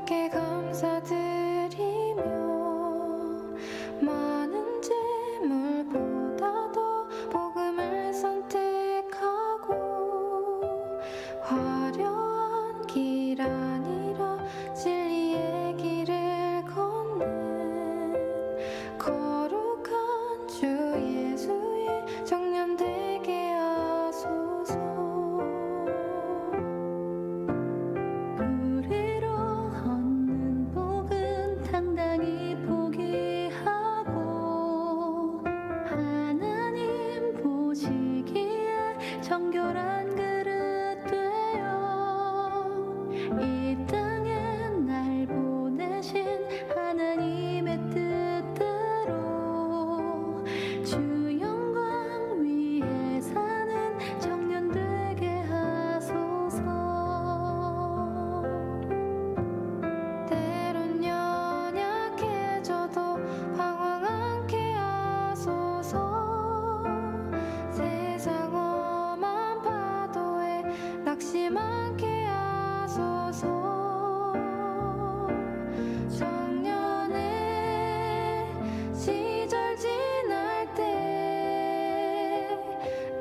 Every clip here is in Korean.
주께 감사드리며 많은 재물보다도 복음을 선택하고 화려한 길 아니라 진리의 길을 걷는 거룩한 주 예수의 청년 되게 하소서. 우리로 얻는 복은 당당히 포기하고 하나님 보시기에 정결한 그릇 되어 이 땅에 날 보내신 하나님의 뜻대로 주 영광 위에 사는 청년 되게 하소서. 때론 연약해져도 방황 않게 하소서. 세상 험한 파도에 낙심 않게 하소서. 청년의 시절 지날 때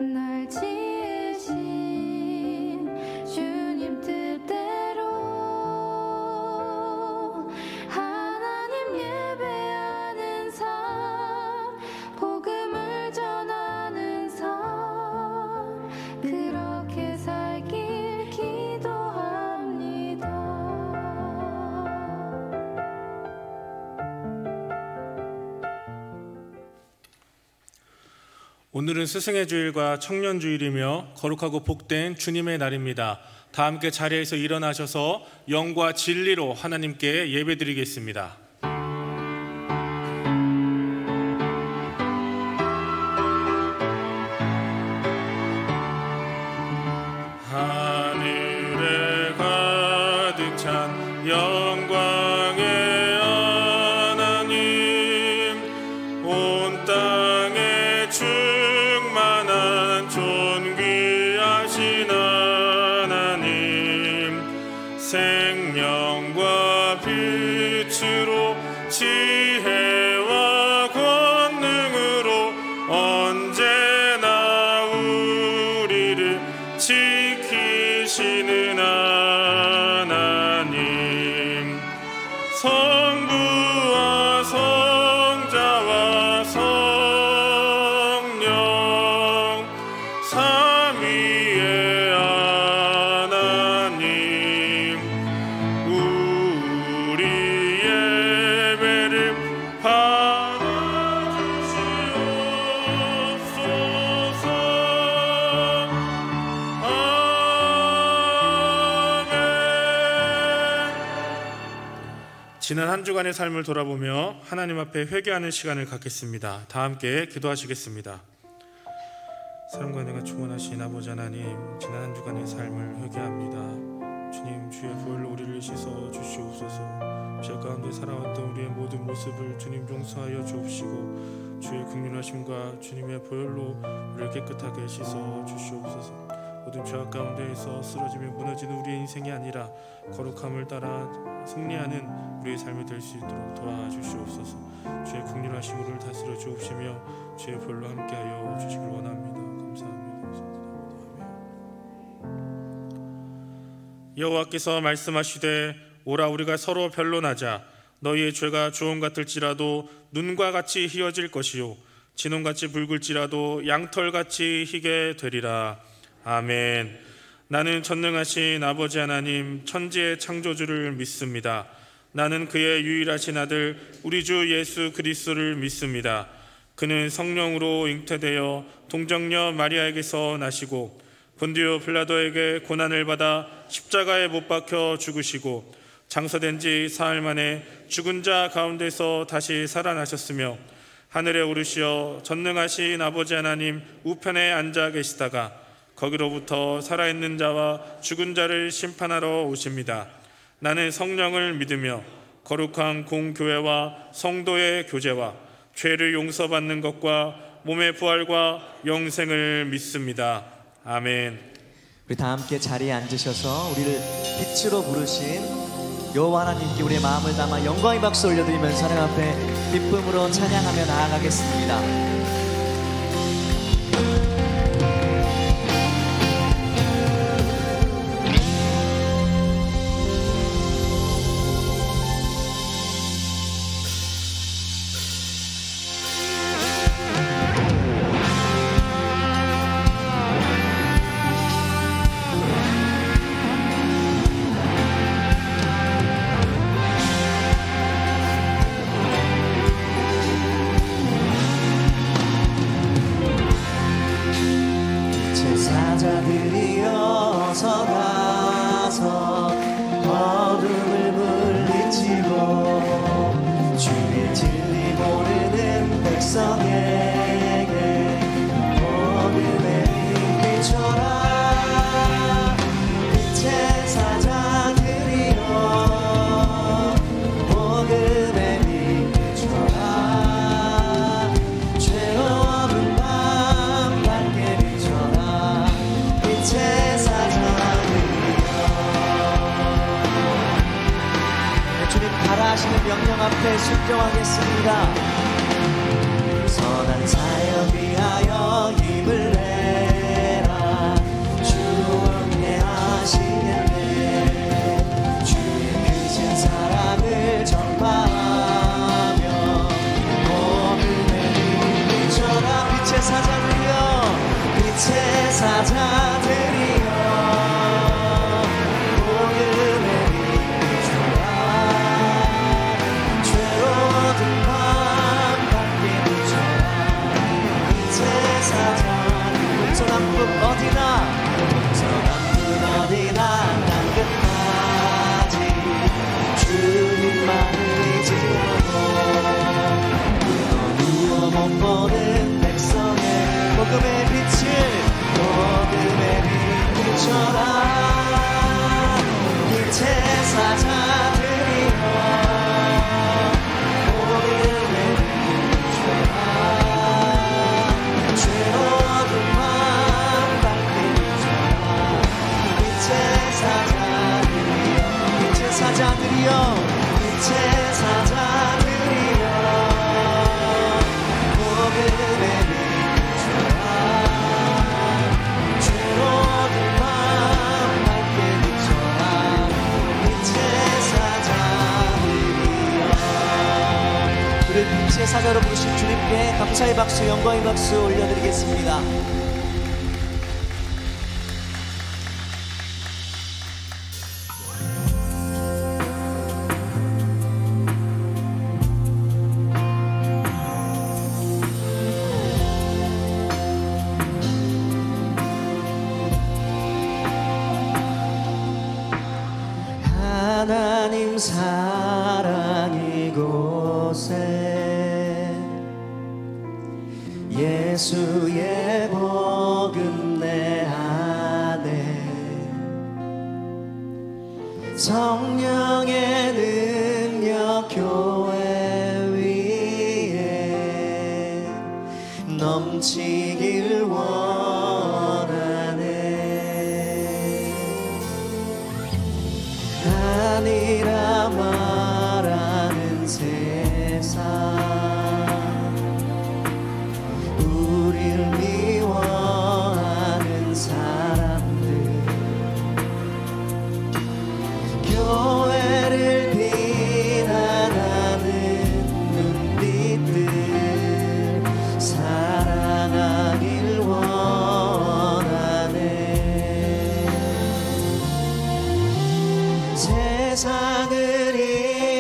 날 지으신 주님 뜻대로 하나님 예배하는 삶, 복음을 전하는 삶, 그렇게 살길 기도합니다. 오늘은 스승의 주일과 청년 주일이며 거룩하고 복된 주님의 날입니다. 다 함께 자리에서 일어나셔서 영과 진리로 하나님께 예배드리겠습니다. 하늘에 가득 찬 영광의 하나님, 온 땅에 충만한 존귀하신 하나님, 생명과 빛으로 지혜와 권능으로 언제나 우리를 지키시는 하나님, 성부와 성자와 성령 삼위의 하나님, 우리 예배를 받아주시옵소서. 지난 한 주간의 삶을 돌아보며 하나님 앞에 회개하는 시간을 갖겠습니다. 다 함께 기도하시겠습니다. 사랑과 은혜가 충만하신 아버지 하나님, 지난 한 주간의 삶을 회개합니다. 주님, 주의 보혈로 우리를 씻어 주시옵소서. 죄 가운데 살아왔던 우리의 모든 모습을 주님 용서하여 주옵시고, 주의 긍휼하심과 주님의 보혈로 우리를 깨끗하게 씻어 주시옵소서. 모든 죄악 가운데에서 쓰러지며 무너지는 우리의 인생이 아니라 거룩함을 따라 승리하는 우리의 삶이 될 수 있도록 도와주시옵소서. 주의 긍휼하심 우리를 다스려 주옵시며 주의 보혈로 함께하여 주시길 원합니다. 감사합니다. 여호와께서 말씀하시되, 오라 우리가 서로 변론하자. 너희의 죄가 주홍 같을지라도 눈과 같이 희어질 것이요 진홍같이 붉을지라도 양털같이 희게 되리라. 아멘. 나는 전능하신 아버지 하나님, 천지의 창조주를 믿습니다. 나는 그의 유일하신 아들 우리 주 예수 그리스도를 믿습니다. 그는 성령으로 잉태되어 동정녀 마리아에게서 나시고 본디오 빌라도에게 고난을 받아 십자가에 못 박혀 죽으시고 장사된 지 사흘 만에 죽은 자 가운데서 다시 살아나셨으며 하늘에 오르시어 전능하신 아버지 하나님 우편에 앉아 계시다가 거기로부터 살아있는 자와 죽은 자를 심판하러 오십니다. 나는 성령을 믿으며 거룩한 공교회와 성도의 교제와 죄를 용서받는 것과 몸의 부활과 영생을 믿습니다. 아멘. 우리 다 함께 자리에 앉으셔서 우리를 빛으로 부르신 여호와 하나님께 우리의 마음을 담아 영광의 박수 올려드리면서 하나님 앞에 기쁨으로 찬양하며 나아가겠습니다. 제사자들이 어서 가서 어둠을 물리치고 주의 진리 모르는 백성에게 복음의 빛 비춰라. 제사자들이여 복음의 빛 비춰라. 죄 없는 밤 밝게 비춰라. 주님 바라시는 명령 앞에 순종하겠습니다. 선한 사역 위하여 힘을 내라. 주께 하시겠네. 주의 크신 사랑을 전파하며 복음의 빛 비춰라. 빛의 사자들이여 빛의 사자들이여 복음의 빛 비춰라. 죄로운 밤 밝게 비춰라. 빛의 사자들 동서남북 어디나 동서남북 어디나 땅끝까지 주님만을 의지하고 누워 못 보는 백성의 복음의 빛을 복음의 빛 비춰라. 빛의 사자들이여 복음의 빛 비춰라. 죄로운 밤 밝게 비춰라. 빛의 사자들이여 빛의 사자들이여 빛의 사자들이여 복음의 빛 비춰라. 죄로운 밤 밝게 비춰라. 빛의 사자들이여. 우리 빛의 사자로 부르신 주님께 감사의 박수 영광의 박수 올려드리겠습니다. 하나님 사랑 이곳에 예수의 복음 내 안에 성령의 능력 교회 위에 넘치길 원하네. 아니라 말하는 세상 우릴 미워하는 사람들 교회를 비난하는 눈빛들 사랑하길 원하네. 세상을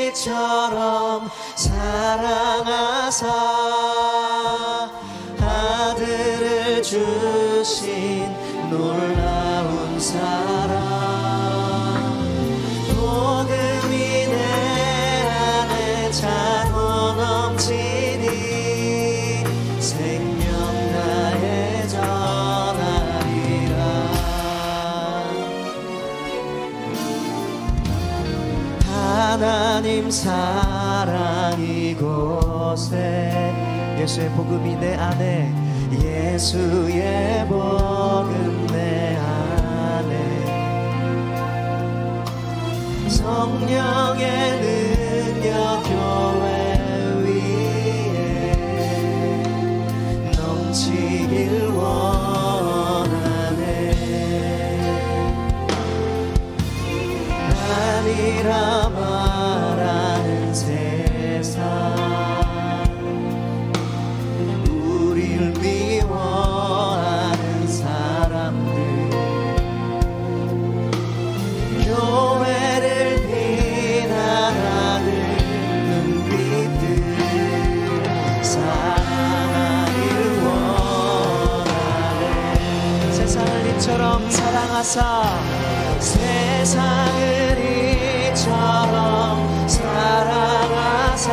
이처럼 사랑하사 아들을 주신 놀라운 사랑 복음이 내 안에 차고 넘치니 생명 나의 전하리라. 하나님 사랑 이곳에 예수의 복음이 내 안에 예수의 복음 내 안에 성령의 능력 교회 위에 넘치길 원하네. 아니라 말하는 세상, 우릴 미워하는 사람들, 교회를 비난하는 눈빛들, 사랑하기를 원하네. 세상을 이처럼 사랑하사, 세상을 이처럼 사랑하사,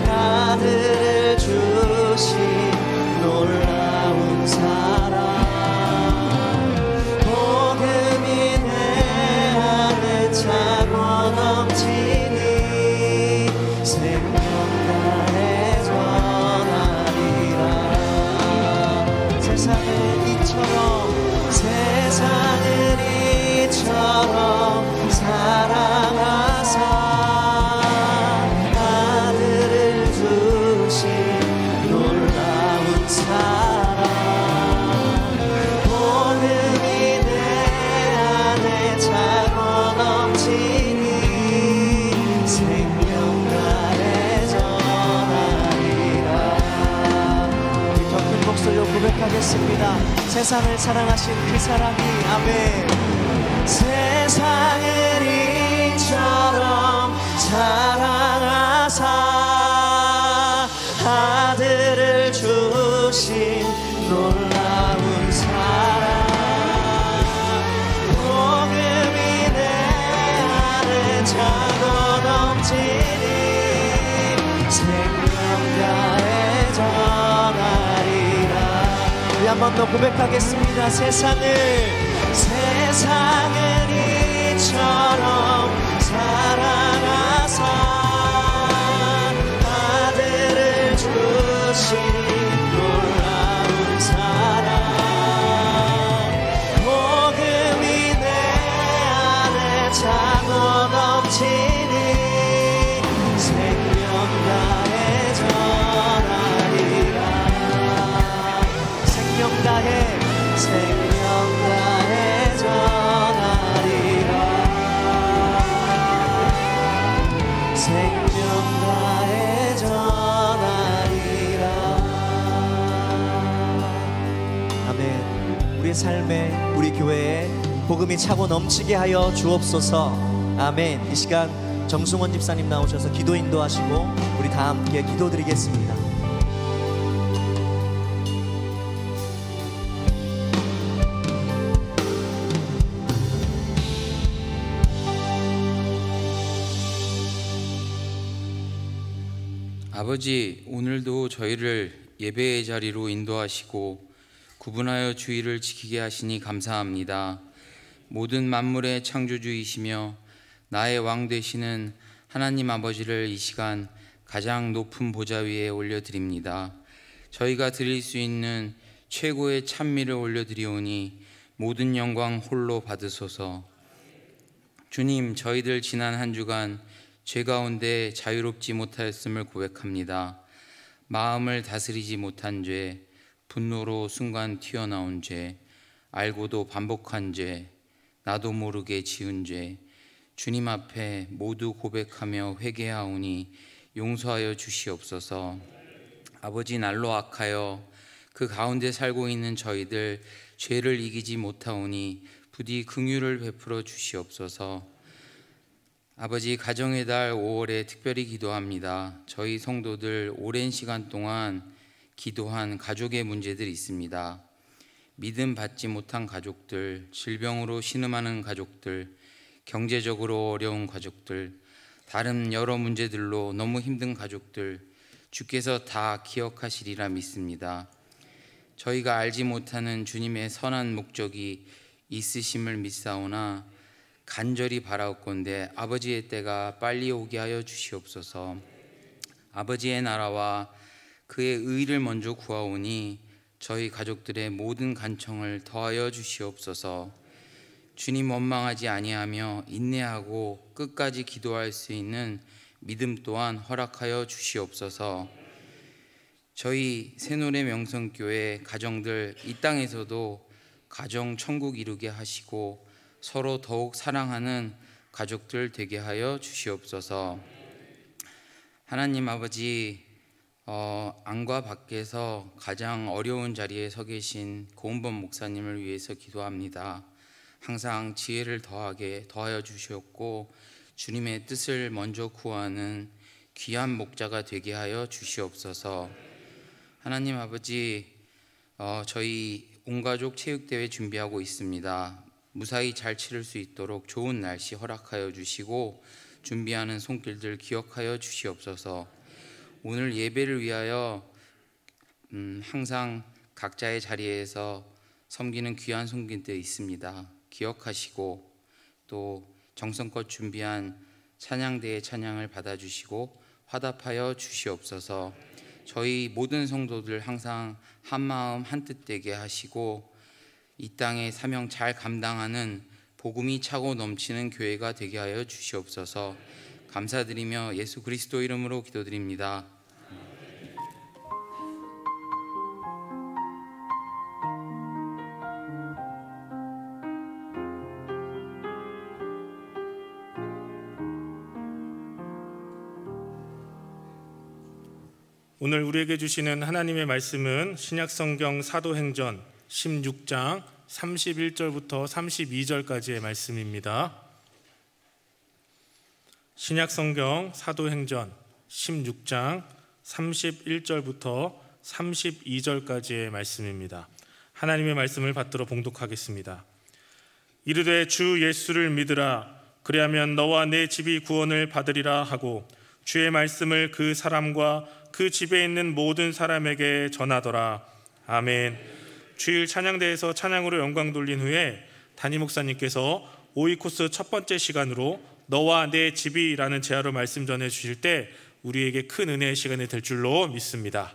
아들을 주신 놀라운 사랑, 복음이 내 안에 차고 넘치니 생명나에 전하리라. 세상을 이처럼 사랑하사, 아들을 주신 놀라운 사랑, 복음이 내 안에 차고 넘치니 생명나에 전하리라. 우리 더 큰 목소리로 고백하겠습니다. 세상을 사랑하신 그 사랑이, 아멘. 세상을 이처럼 사랑하사, 아들을 주신 놀라운 사랑, 복음이 내 안에 차고 넘치니 생명가에 전하리라. 우리 한 번 더 고백하겠습니다. 세상을 이처럼 사랑하사, 아들을 주신 놀라운 사랑, 복음이 내 안에 차고 넘치니 생명다해 전하리라. 생명다해 전하리라. 생명다해 전하리라. 아멘. 우리 삶에, 우리 교회에 복음이 차고 넘치게 하여 주옵소서. 아멘. 이 시간 정승원 집사님 나오셔서 기도 인도하시고 우리 다 함께 기도드리겠습니다. 아버지, 오늘도 저희를 예배의 자리로 인도하시고 구분하여 주의를 지키게 하시니 감사합니다. 모든 만물의 창조주이시며 나의 왕 되시는 하나님 아버지를 이 시간 가장 높은 보좌 위에 올려드립니다. 저희가 드릴 수 있는 최고의 찬미를 올려드리오니 모든 영광 홀로 받으소서. 주님, 저희들 지난 한 주간 죄 가운데 자유롭지 못하였음을 고백합니다. 마음을 다스리지 못한 죄, 분노로 순간 튀어나온 죄, 알고도 반복한 죄, 나도 모르게 지은 죄, 주님 앞에 모두 고백하며 회개하오니 용서하여 주시옵소서. 아버지, 날로 악하여 그 가운데 살고 있는 저희들 죄를 이기지 못하오니 부디 긍휼을 베풀어 주시옵소서. 아버지, 가정의 달 5월에 특별히 기도합니다. 저희 성도들 오랜 시간 동안 기도한 가족의 문제들이 있습니다. 믿음 받지 못한 가족들, 질병으로 신음하는 가족들, 경제적으로 어려운 가족들, 다른 여러 문제들로 너무 힘든 가족들, 주께서 다 기억하시리라 믿습니다. 저희가 알지 못하는 주님의 선한 목적이 있으심을 믿사오나 간절히 바라옵건대 아버지의 때가 빨리 오게 하여 주시옵소서. 아버지의 나라와 그의 의를 먼저 구하오니 저희 가족들의 모든 간청을 더하여 주시옵소서. 주님 원망하지 아니하며 인내하고 끝까지 기도할 수 있는 믿음 또한 허락하여 주시옵소서. 저희 새노래 명성교회 가정들 이 땅에서도 가정 천국 이루게 하시고 서로 더욱 사랑하는 가족들 되게 하여 주시옵소서. 하나님 아버지, 안과 밖에서 가장 어려운 자리에 서 계신 고은범 목사님을 위해서 기도합니다. 항상 지혜를 더하여 주시옵고 주님의 뜻을 먼저 구하는 귀한 목자가 되게 하여 주시옵소서. 하나님 아버지, 저희 온가족 체육대회 준비하고 있습니다. 무사히 잘 치를 수 있도록 좋은 날씨 허락하여 주시고 준비하는 손길들 기억하여 주시옵소서. 오늘 예배를 위하여 항상 각자의 자리에서 섬기는 귀한 손길들이 있습니다. 기억하시고 또 정성껏 준비한 찬양대의 찬양을 받아주시고 화답하여 주시옵소서. 저희 모든 성도들 항상 한마음 한뜻 되게 하시고 이 땅의 사명 잘 감당하는 복음이 차고 넘치는 교회가 되게 하여 주시옵소서. 감사드리며 예수 그리스도 이름으로 기도드립니다. 오늘 우리에게 주시는 하나님의 말씀은 신약성경 사도행전 16장 31절부터 32절까지의 말씀입니다. 신약성경 사도행전 16장 31절부터 32절까지의 말씀입니다. 하나님의 말씀을 받들어 봉독하겠습니다. 이르되 주 예수를 믿으라. 그리하면 너와 내 집이 구원을 받으리라 하고 주의 말씀을 그 사람과 그 집에 있는 모든 사람에게 전하더라. 아멘. 주일 찬양대에서 찬양으로 영광 돌린 후에 담임 목사님께서 오이코스 첫 번째 시간으로 너와 내 집이라는 제화로 말씀 전해 주실 때 우리에게 큰 은혜의 시간이 될 줄로 믿습니다.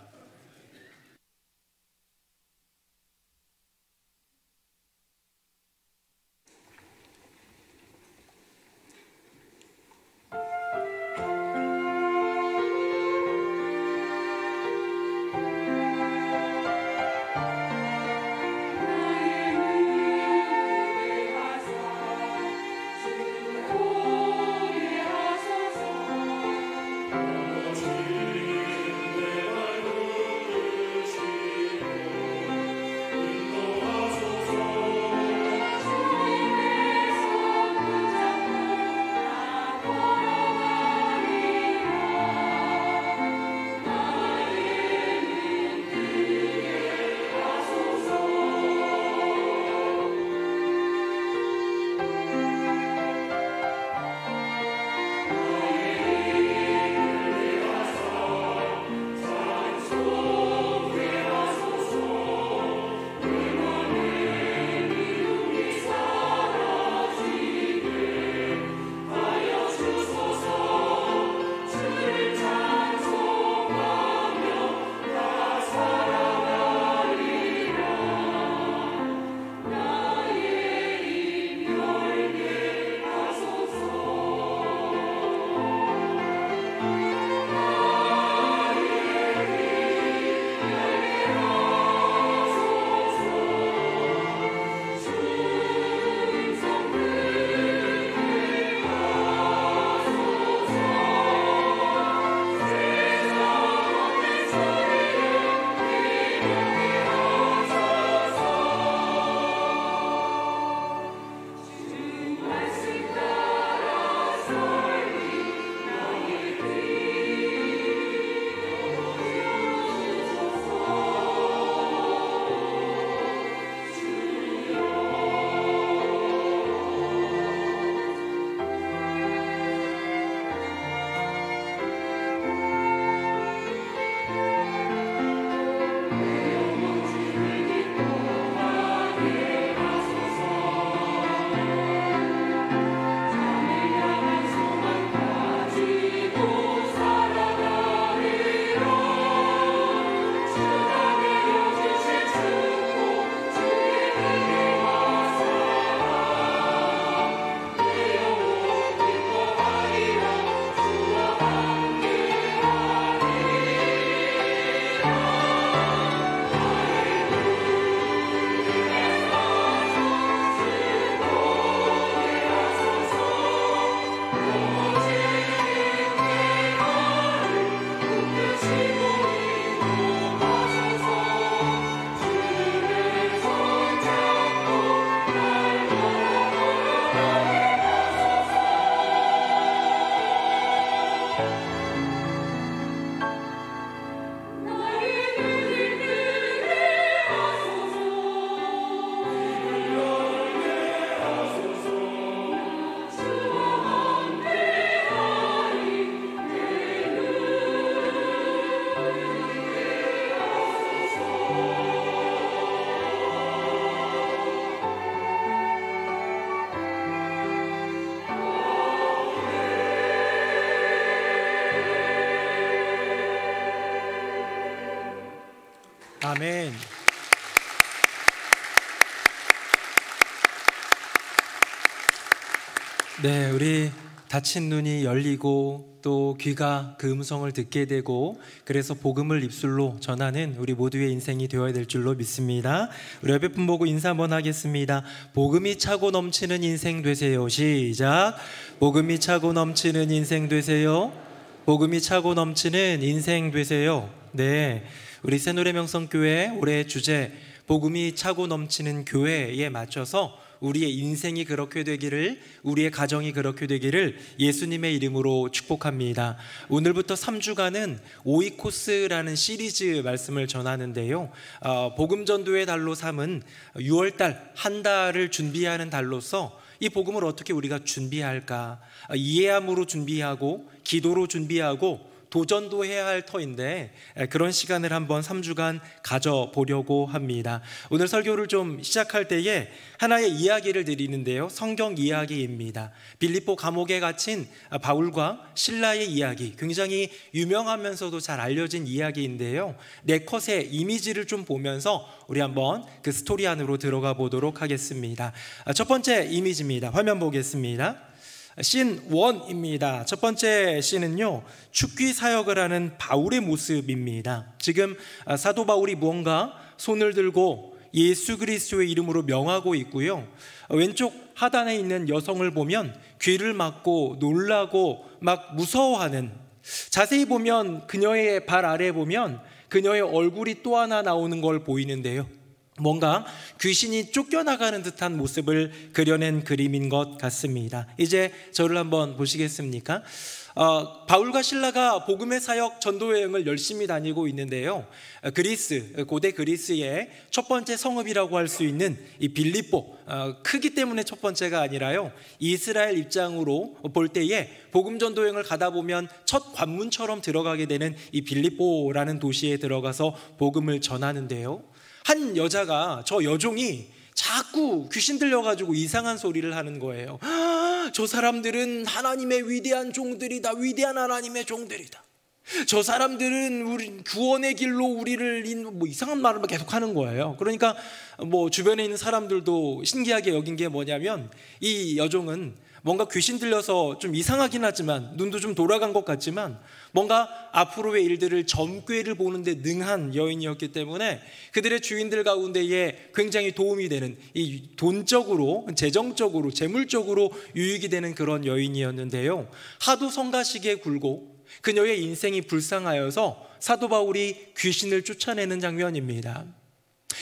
하소서 네, 우리 다친 눈이 열리고 또 귀가 그 음성을 듣게 되고 그래서 복음을 입술로 전하는 우리 모두의 인생이 되어야 될 줄로 믿습니다. 우리 옆에 분 보고 인사 한번 하겠습니다. 복음이 차고 넘치는 인생 되세요. 시작. 복음이 차고 넘치는 인생 되세요. 복음이 차고 넘치는 인생 되세요. 네, 우리 새노래명성교회 올해 주제 복음이 차고 넘치는 교회에 맞춰서 우리의 인생이 그렇게 되기를, 우리의 가정이 그렇게 되기를 예수님의 이름으로 축복합니다. 오늘부터 3주간은 오이코스라는 시리즈 말씀을 전하는데요, 복음전도의 달로 삼은 6월달 한 달을 준비하는 달로서 이 복음을 어떻게 우리가 준비할까, 이해함으로 준비하고 기도로 준비하고 도전도 해야 할 터인데 그런 시간을 한번 3주간 가져보려고 합니다. 오늘 설교를 좀 시작할 때에 하나의 이야기를 드리는데요, 성경 이야기입니다. 빌립보 감옥에 갇힌 바울과 실라의 이야기, 굉장히 유명하면서도 잘 알려진 이야기인데요, 네 컷의 이미지를 좀 보면서 우리 한번 그 스토리 안으로 들어가 보도록 하겠습니다. 첫 번째 이미지입니다. 화면 보겠습니다. 씬 1입니다. 첫 번째 씬은요, 축기 사역을 하는 바울의 모습입니다. 지금 사도 바울이 무언가 손을 들고 예수 그리스도의 이름으로 명하고 있고요, 왼쪽 하단에 있는 여성을 보면 귀를 막고 놀라고 막 무서워하는, 자세히 보면 그녀의 발 아래에 보면 그녀의 얼굴이 또 하나 나오는 걸 보이는데요, 뭔가 귀신이 쫓겨나가는 듯한 모습을 그려낸 그림인 것 같습니다. 이제 저를 한번 보시겠습니까? 바울과 실라가 복음의 사역 전도 여행을 열심히 다니고 있는데요, 그리스, 고대 그리스의 첫 번째 성읍이라고 할 수 있는 이 빌립보, 크기 때문에 첫 번째가 아니라요, 이스라엘 입장으로 볼 때에 복음 전도 여행을 가다 보면 첫 관문처럼 들어가게 되는 이 빌립보라는 도시에 들어가서 복음을 전하는데요, 한 여자가, 저 여종이 자꾸 귀신 들려가지고 이상한 소리를 하는 거예요. 저 사람들은 하나님의 위대한 종들이다, 위대한 하나님의 종들이다. 저 사람들은 우리 구원의 길로 우리를 뭐 이상한 말을 계속 하는 거예요. 그러니까 뭐 주변에 있는 사람들도 신기하게 여긴 게 뭐냐면, 이 여종은 뭔가 귀신 들려서 좀 이상하긴 하지만, 눈도 좀 돌아간 것 같지만 뭔가 앞으로의 일들을 점괘를 보는데 능한 여인이었기 때문에 그들의 주인들 가운데에 굉장히 도움이 되는, 이 돈적으로, 재정적으로, 재물적으로 유익이 되는 그런 여인이었는데요, 하도 성가시기에 굴고 그녀의 인생이 불쌍하여서 사도 바울이 귀신을 쫓아내는 장면입니다.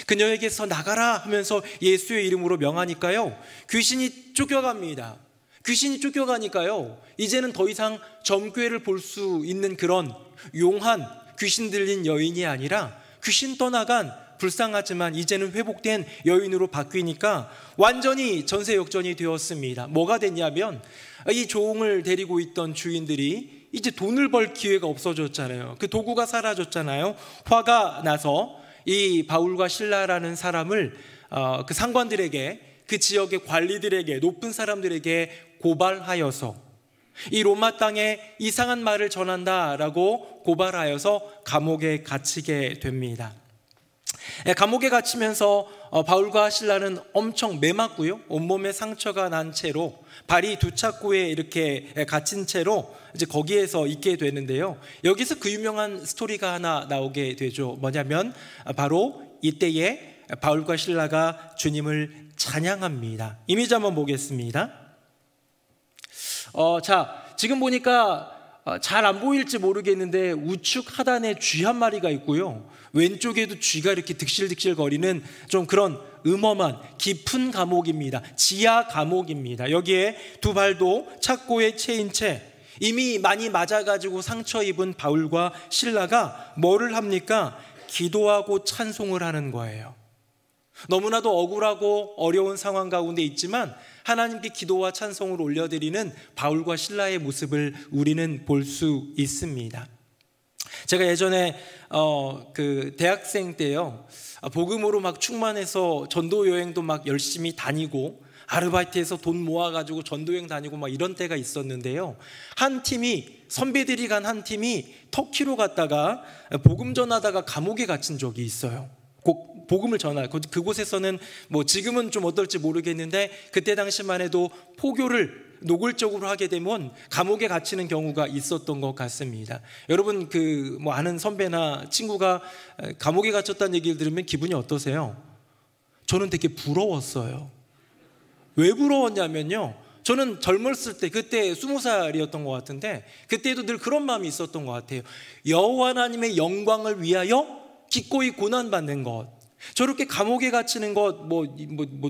그녀에게서 나가라 하면서 예수의 이름으로 명하니까요, 귀신이 쫓겨갑니다. 귀신이 쫓겨가니까요, 이제는 더 이상 점괘를 볼 수 있는 그런 용한 귀신 들린 여인이 아니라 귀신 떠나간 불쌍하지만 이제는 회복된 여인으로 바뀌니까 완전히 전세역전이 되었습니다. 뭐가 됐냐면, 이 종을 데리고 있던 주인들이 이제 돈을 벌 기회가 없어졌잖아요. 그 도구가 사라졌잖아요. 화가 나서 이 바울과 실라라는 사람을 그 상관들에게, 그 지역의 관리들에게, 높은 사람들에게 고발하여서 이 로마 땅에 이상한 말을 전한다라고 고발하여서 감옥에 갇히게 됩니다. 감옥에 갇히면서 바울과 실라는 엄청 매맞고요, 온몸에 상처가 난 채로 발이 두 착고에 이렇게 갇힌 채로 이제 거기에서 있게 되는데요, 여기서 그 유명한 스토리가 하나 나오게 되죠. 뭐냐면 바로 이때에 바울과 실라가 주님을 찬양합니다. 이미지 한번 보겠습니다. 자, 지금 보니까 잘 안 보일지 모르겠는데 우측 하단에 쥐 한 마리가 있고요, 왼쪽에도 쥐가 이렇게 득실득실 거리는 좀 그런 음험한 깊은 감옥입니다. 지하 감옥입니다. 여기에 두 발도 착고에 채인 채 이미 많이 맞아가지고 상처 입은 바울과 실라가 뭐를 합니까? 기도하고 찬송을 하는 거예요. 너무나도 억울하고 어려운 상황 가운데 있지만 하나님께 기도와 찬송을 올려드리는 바울과 실라의 모습을 우리는 볼 수 있습니다. 제가 예전에 그 대학생 때요, 복음으로 막 충만해서 전도 여행도 막 열심히 다니고 아르바이트해서 돈 모아가지고 전도 여행 다니고 막 이런 때가 있었는데요, 한 팀이, 선배들이 간 한 팀이 터키로 갔다가 복음 전하다가 감옥에 갇힌 적이 있어요. 복음을 전할 그곳에서는 뭐 지금은 좀 어떨지 모르겠는데 그때 당시만 해도 포교를 노골적으로 하게 되면 감옥에 갇히는 경우가 있었던 것 같습니다. 여러분 아는 선배나 친구가 감옥에 갇혔다는 얘기를 들으면 기분이 어떠세요? 저는 되게 부러웠어요. 왜 부러웠냐면요, 저는 젊었을 때, 그때 20살이었던 것 같은데, 그때도 늘 그런 마음이 있었던 것 같아요. 여호와 하나님의 영광을 위하여 기꺼이 고난받는 것, 저렇게 감옥에 갇히는 것,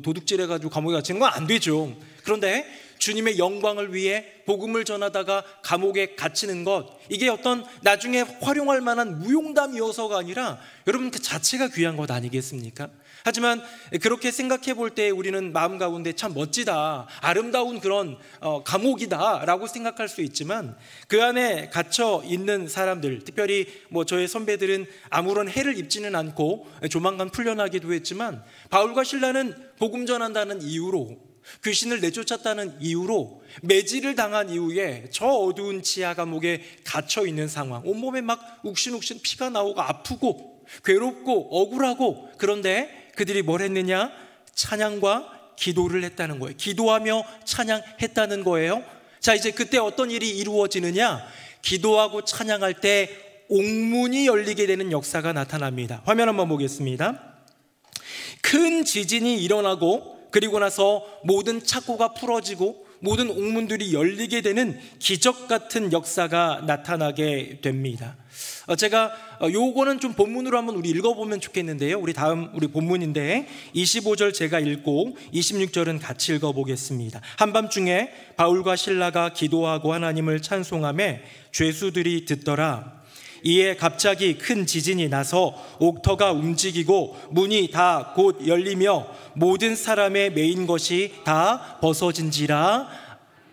도둑질 해가지고 감옥에 갇히는 건 안 되죠. 그런데 주님의 영광을 위해 복음을 전하다가 감옥에 갇히는 것, 이게 어떤 나중에 활용할 만한 무용담이어서가 아니라 여러분 그 자체가 귀한 것 아니겠습니까? 하지만 그렇게 생각해 볼 때 우리는 마음 가운데 참 멋지다, 아름다운 그런 감옥이다 라고 생각할 수 있지만, 그 안에 갇혀 있는 사람들, 특별히 저의 선배들은 아무런 해를 입지는 않고 조만간 풀려나기도 했지만, 바울과 실라는 복음 전한다는 이유로, 귀신을 내쫓았다는 이유로 매질을 당한 이후에 저 어두운 지하 감옥에 갇혀 있는 상황, 온몸에 막 욱신욱신 피가 나오고 아프고 괴롭고 억울하고, 그런데 그들이 뭘 했느냐? 찬양과 기도를 했다는 거예요. 기도하며 찬양했다는 거예요. 자, 이제 그때 어떤 일이 이루어지느냐? 기도하고 찬양할 때 옥문이 열리게 되는 역사가 나타납니다. 화면 한번 보겠습니다. 큰 지진이 일어나고, 그리고 나서 모든 착고가 풀어지고 모든 옥문들이 열리게 되는 기적 같은 역사가 나타나게 됩니다. 제가 요거는 좀 본문으로 한번 우리 읽어보면 좋겠는데요, 우리 본문인데 25절 제가 읽고 26절은 같이 읽어보겠습니다. 한밤중에 바울과 실라가 기도하고 하나님을 찬송하며 죄수들이 듣더라. 이에 갑자기 큰 지진이 나서 옥터가 움직이고 문이 다 곧 열리며 모든 사람의 매인 것이 다 벗어진지라.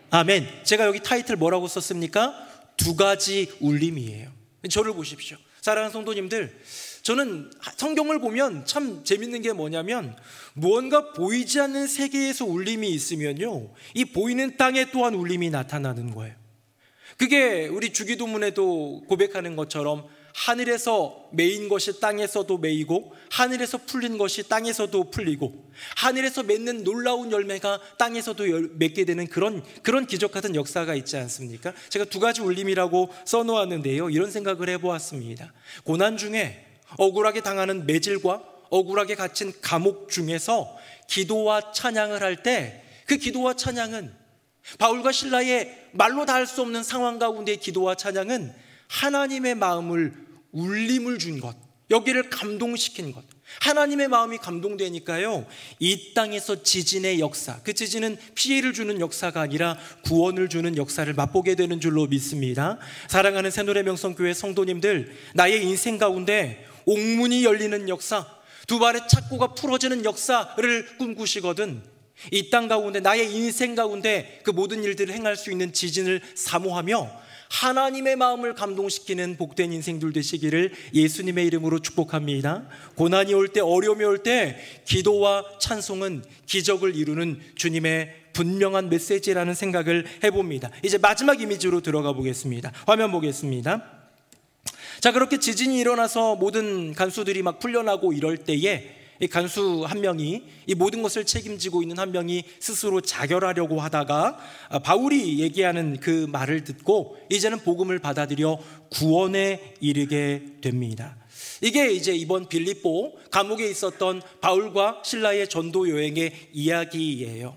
아멘. 제가 여기 타이틀 뭐라고 썼습니까? 두 가지 울림이에요. 저를 보십시오. 사랑하는 성도님들, 저는 성경을 보면 참 재밌는 게 뭐냐면, 무언가 보이지 않는 세계에서 울림이 있으면요, 이 보이는 땅에 또한 울림이 나타나는 거예요. 그게 우리 주기도문에도 고백하는 것처럼 하늘에서 매인 것이 땅에서도 매이고, 하늘에서 풀린 것이 땅에서도 풀리고, 하늘에서 맺는 놀라운 열매가 땅에서도 맺게 되는 그런 기적 같은 역사가 있지 않습니까? 제가 두 가지 울림이라고 써놓았는데요, 이런 생각을 해보았습니다. 고난 중에 억울하게 당하는 매질과 억울하게 갇힌 감옥 중에서 기도와 찬양을 할 때, 그 기도와 찬양은, 바울과 실라의 말로 다 할 수 없는 상황 가운데의 기도와 찬양은 하나님의 마음을 울림을 준 것, 여기를 감동시킨 것, 하나님의 마음이 감동되니까요, 이 땅에서 지진의 역사, 그 지진은 피해를 주는 역사가 아니라 구원을 주는 역사를 맛보게 되는 줄로 믿습니다. 사랑하는 새노래명성교회 성도님들, 나의 인생 가운데 옥문이 열리는 역사, 두 발의 착고가 풀어지는 역사를 꿈꾸시거든, 이 땅 가운데, 나의 인생 가운데 그 모든 일들을 행할 수 있는 지진을 사모하며 하나님의 마음을 감동시키는 복된 인생들 되시기를 예수님의 이름으로 축복합니다. 고난이 올 때, 어려움이 올 때 기도와 찬송은 기적을 이루는 주님의 분명한 메시지라는 생각을 해봅니다. 이제 마지막 이미지로 들어가 보겠습니다. 화면 보겠습니다. 자, 그렇게 지진이 일어나서 모든 간수들이 막 풀려나고 이럴 때에 이 간수 한 명이, 이 모든 것을 책임지고 있는 한 명이 스스로 자결하려고 하다가 바울이 얘기하는 그 말을 듣고 이제는 복음을 받아들여 구원에 이르게 됩니다. 이게 이제 이번 빌립보 감옥에 있었던 바울과 실라의 전도 여행의 이야기예요.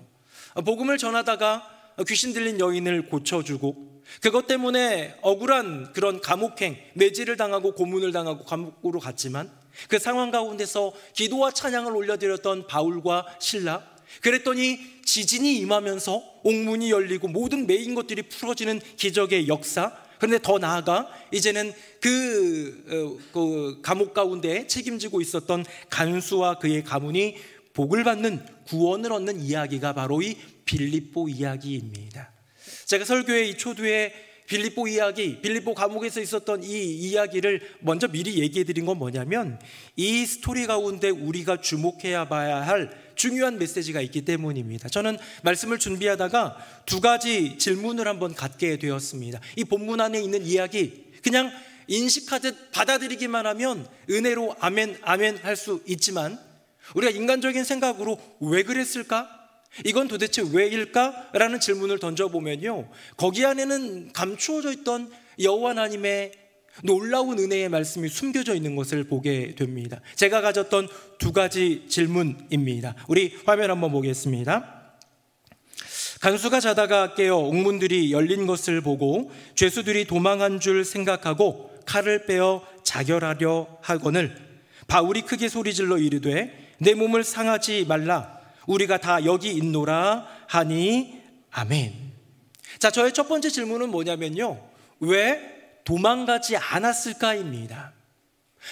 복음을 전하다가 귀신 들린 여인을 고쳐주고, 그것 때문에 억울한 그런 감옥행, 매질을 당하고 고문을 당하고 감옥으로 갔지만, 그 상황 가운데서 기도와 찬양을 올려드렸던 바울과 실라, 그랬더니 지진이 임하면서 옥문이 열리고 모든 매인 것들이 풀어지는 기적의 역사. 그런데 더 나아가 이제는 그 감옥 가운데 책임지고 있었던 간수와 그의 가문이 복을 받는, 구원을 얻는 이야기가 바로 이 빌립보 이야기입니다. 제가 설교의 이 초두에 빌립보 이야기, 빌립보 감옥에서 있었던 이 이야기를 먼저 미리 얘기해 드린 건 뭐냐면, 이 스토리 가운데 우리가 주목해야 봐야 할 중요한 메시지가 있기 때문입니다. 저는 말씀을 준비하다가 두 가지 질문을 한번 갖게 되었습니다. 이 본문 안에 있는 이야기 그냥 인식하듯 받아들이기만 하면 은혜로 아멘 아멘 할 수 있지만, 우리가 인간적인 생각으로 왜 그랬을까? 이건 도대체 왜일까? 라는 질문을 던져보면요, 거기 안에는 감추어져 있던 여호와 하나님의 놀라운 은혜의 말씀이 숨겨져 있는 것을 보게 됩니다. 제가 가졌던 두 가지 질문입니다. 우리 화면 한번 보겠습니다. 간수가 자다가 깨어 옥문들이 열린 것을 보고 죄수들이 도망한 줄 생각하고 칼을 빼어 자결하려 하거늘 바울이 크게 소리질러 이르되 내 몸을 상하지 말라 우리가 다 여기 있노라 하니 아멘. 자, 저의 첫 번째 질문은 뭐냐면요, 왜 도망가지 않았을까입니다.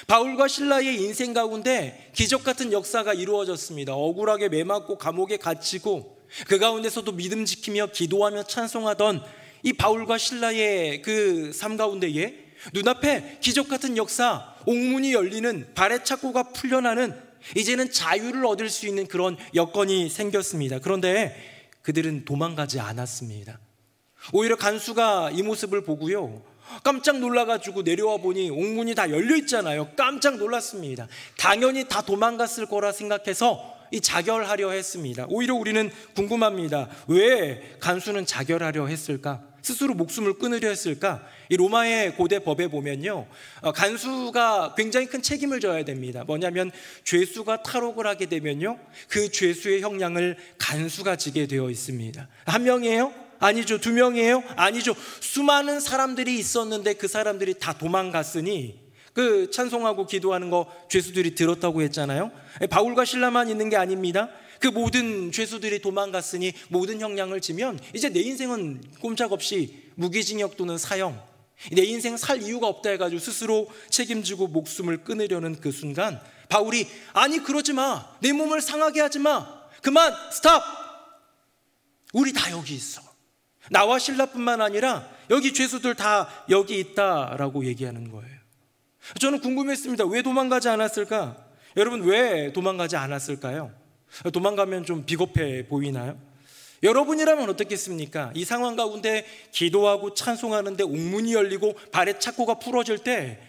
바울과 실라의 인생 가운데 기적 같은 역사가 이루어졌습니다. 억울하게 매맞고 감옥에 갇히고 그 가운데서도 믿음 지키며 기도하며 찬송하던 이 바울과 실라의 그 삶 가운데에 눈앞에 기적 같은 역사, 옥문이 열리는, 발의 착고가 풀려나는, 이제는 자유를 얻을 수 있는 그런 여건이 생겼습니다. 그런데 그들은 도망가지 않았습니다. 오히려 간수가 이 모습을 보고요, 깜짝 놀라가지고 내려와 보니 옥문이 다 열려 있잖아요. 깜짝 놀랐습니다. 당연히 다 도망갔을 거라 생각해서 이 자결하려 했습니다. 오히려 우리는 궁금합니다. 왜 간수는 자결하려 했을까? 스스로 목숨을 끊으려 했을까? 이 로마의 고대 법에 보면요, 간수가 굉장히 큰 책임을 져야 됩니다. 뭐냐면 죄수가 탈옥을 하게 되면요, 그 죄수의 형량을 간수가 지게 되어 있습니다. 한 명이에요? 아니죠. 두 명이에요? 아니죠. 수많은 사람들이 있었는데 그 사람들이 다 도망갔으니 그 찬송하고 기도하는 거 죄수들이 들었다고 했잖아요. 바울과 실라만 있는 게 아닙니다. 그 모든 죄수들이 도망갔으니 모든 형량을 지면 이제 내 인생은 꼼짝없이 무기징역 또는 사형, 내 인생 살 이유가 없다 해가지고 스스로 책임지고 목숨을 끊으려는 그 순간 바울이 아니 그러지 마, 내 몸을 상하게 하지 마, 그만, 스탑, 우리 다 여기 있어. 나와 실라뿐만 아니라 여기 죄수들 다 여기 있다라고 얘기하는 거예요. 저는 궁금했습니다. 왜 도망가지 않았을까? 여러분, 왜 도망가지 않았을까요? 도망가면 좀 비겁해 보이나요? 여러분이라면 어떻겠습니까? 이 상황 가운데 기도하고 찬송하는데 옥문이 열리고 발의 착고가 풀어질 때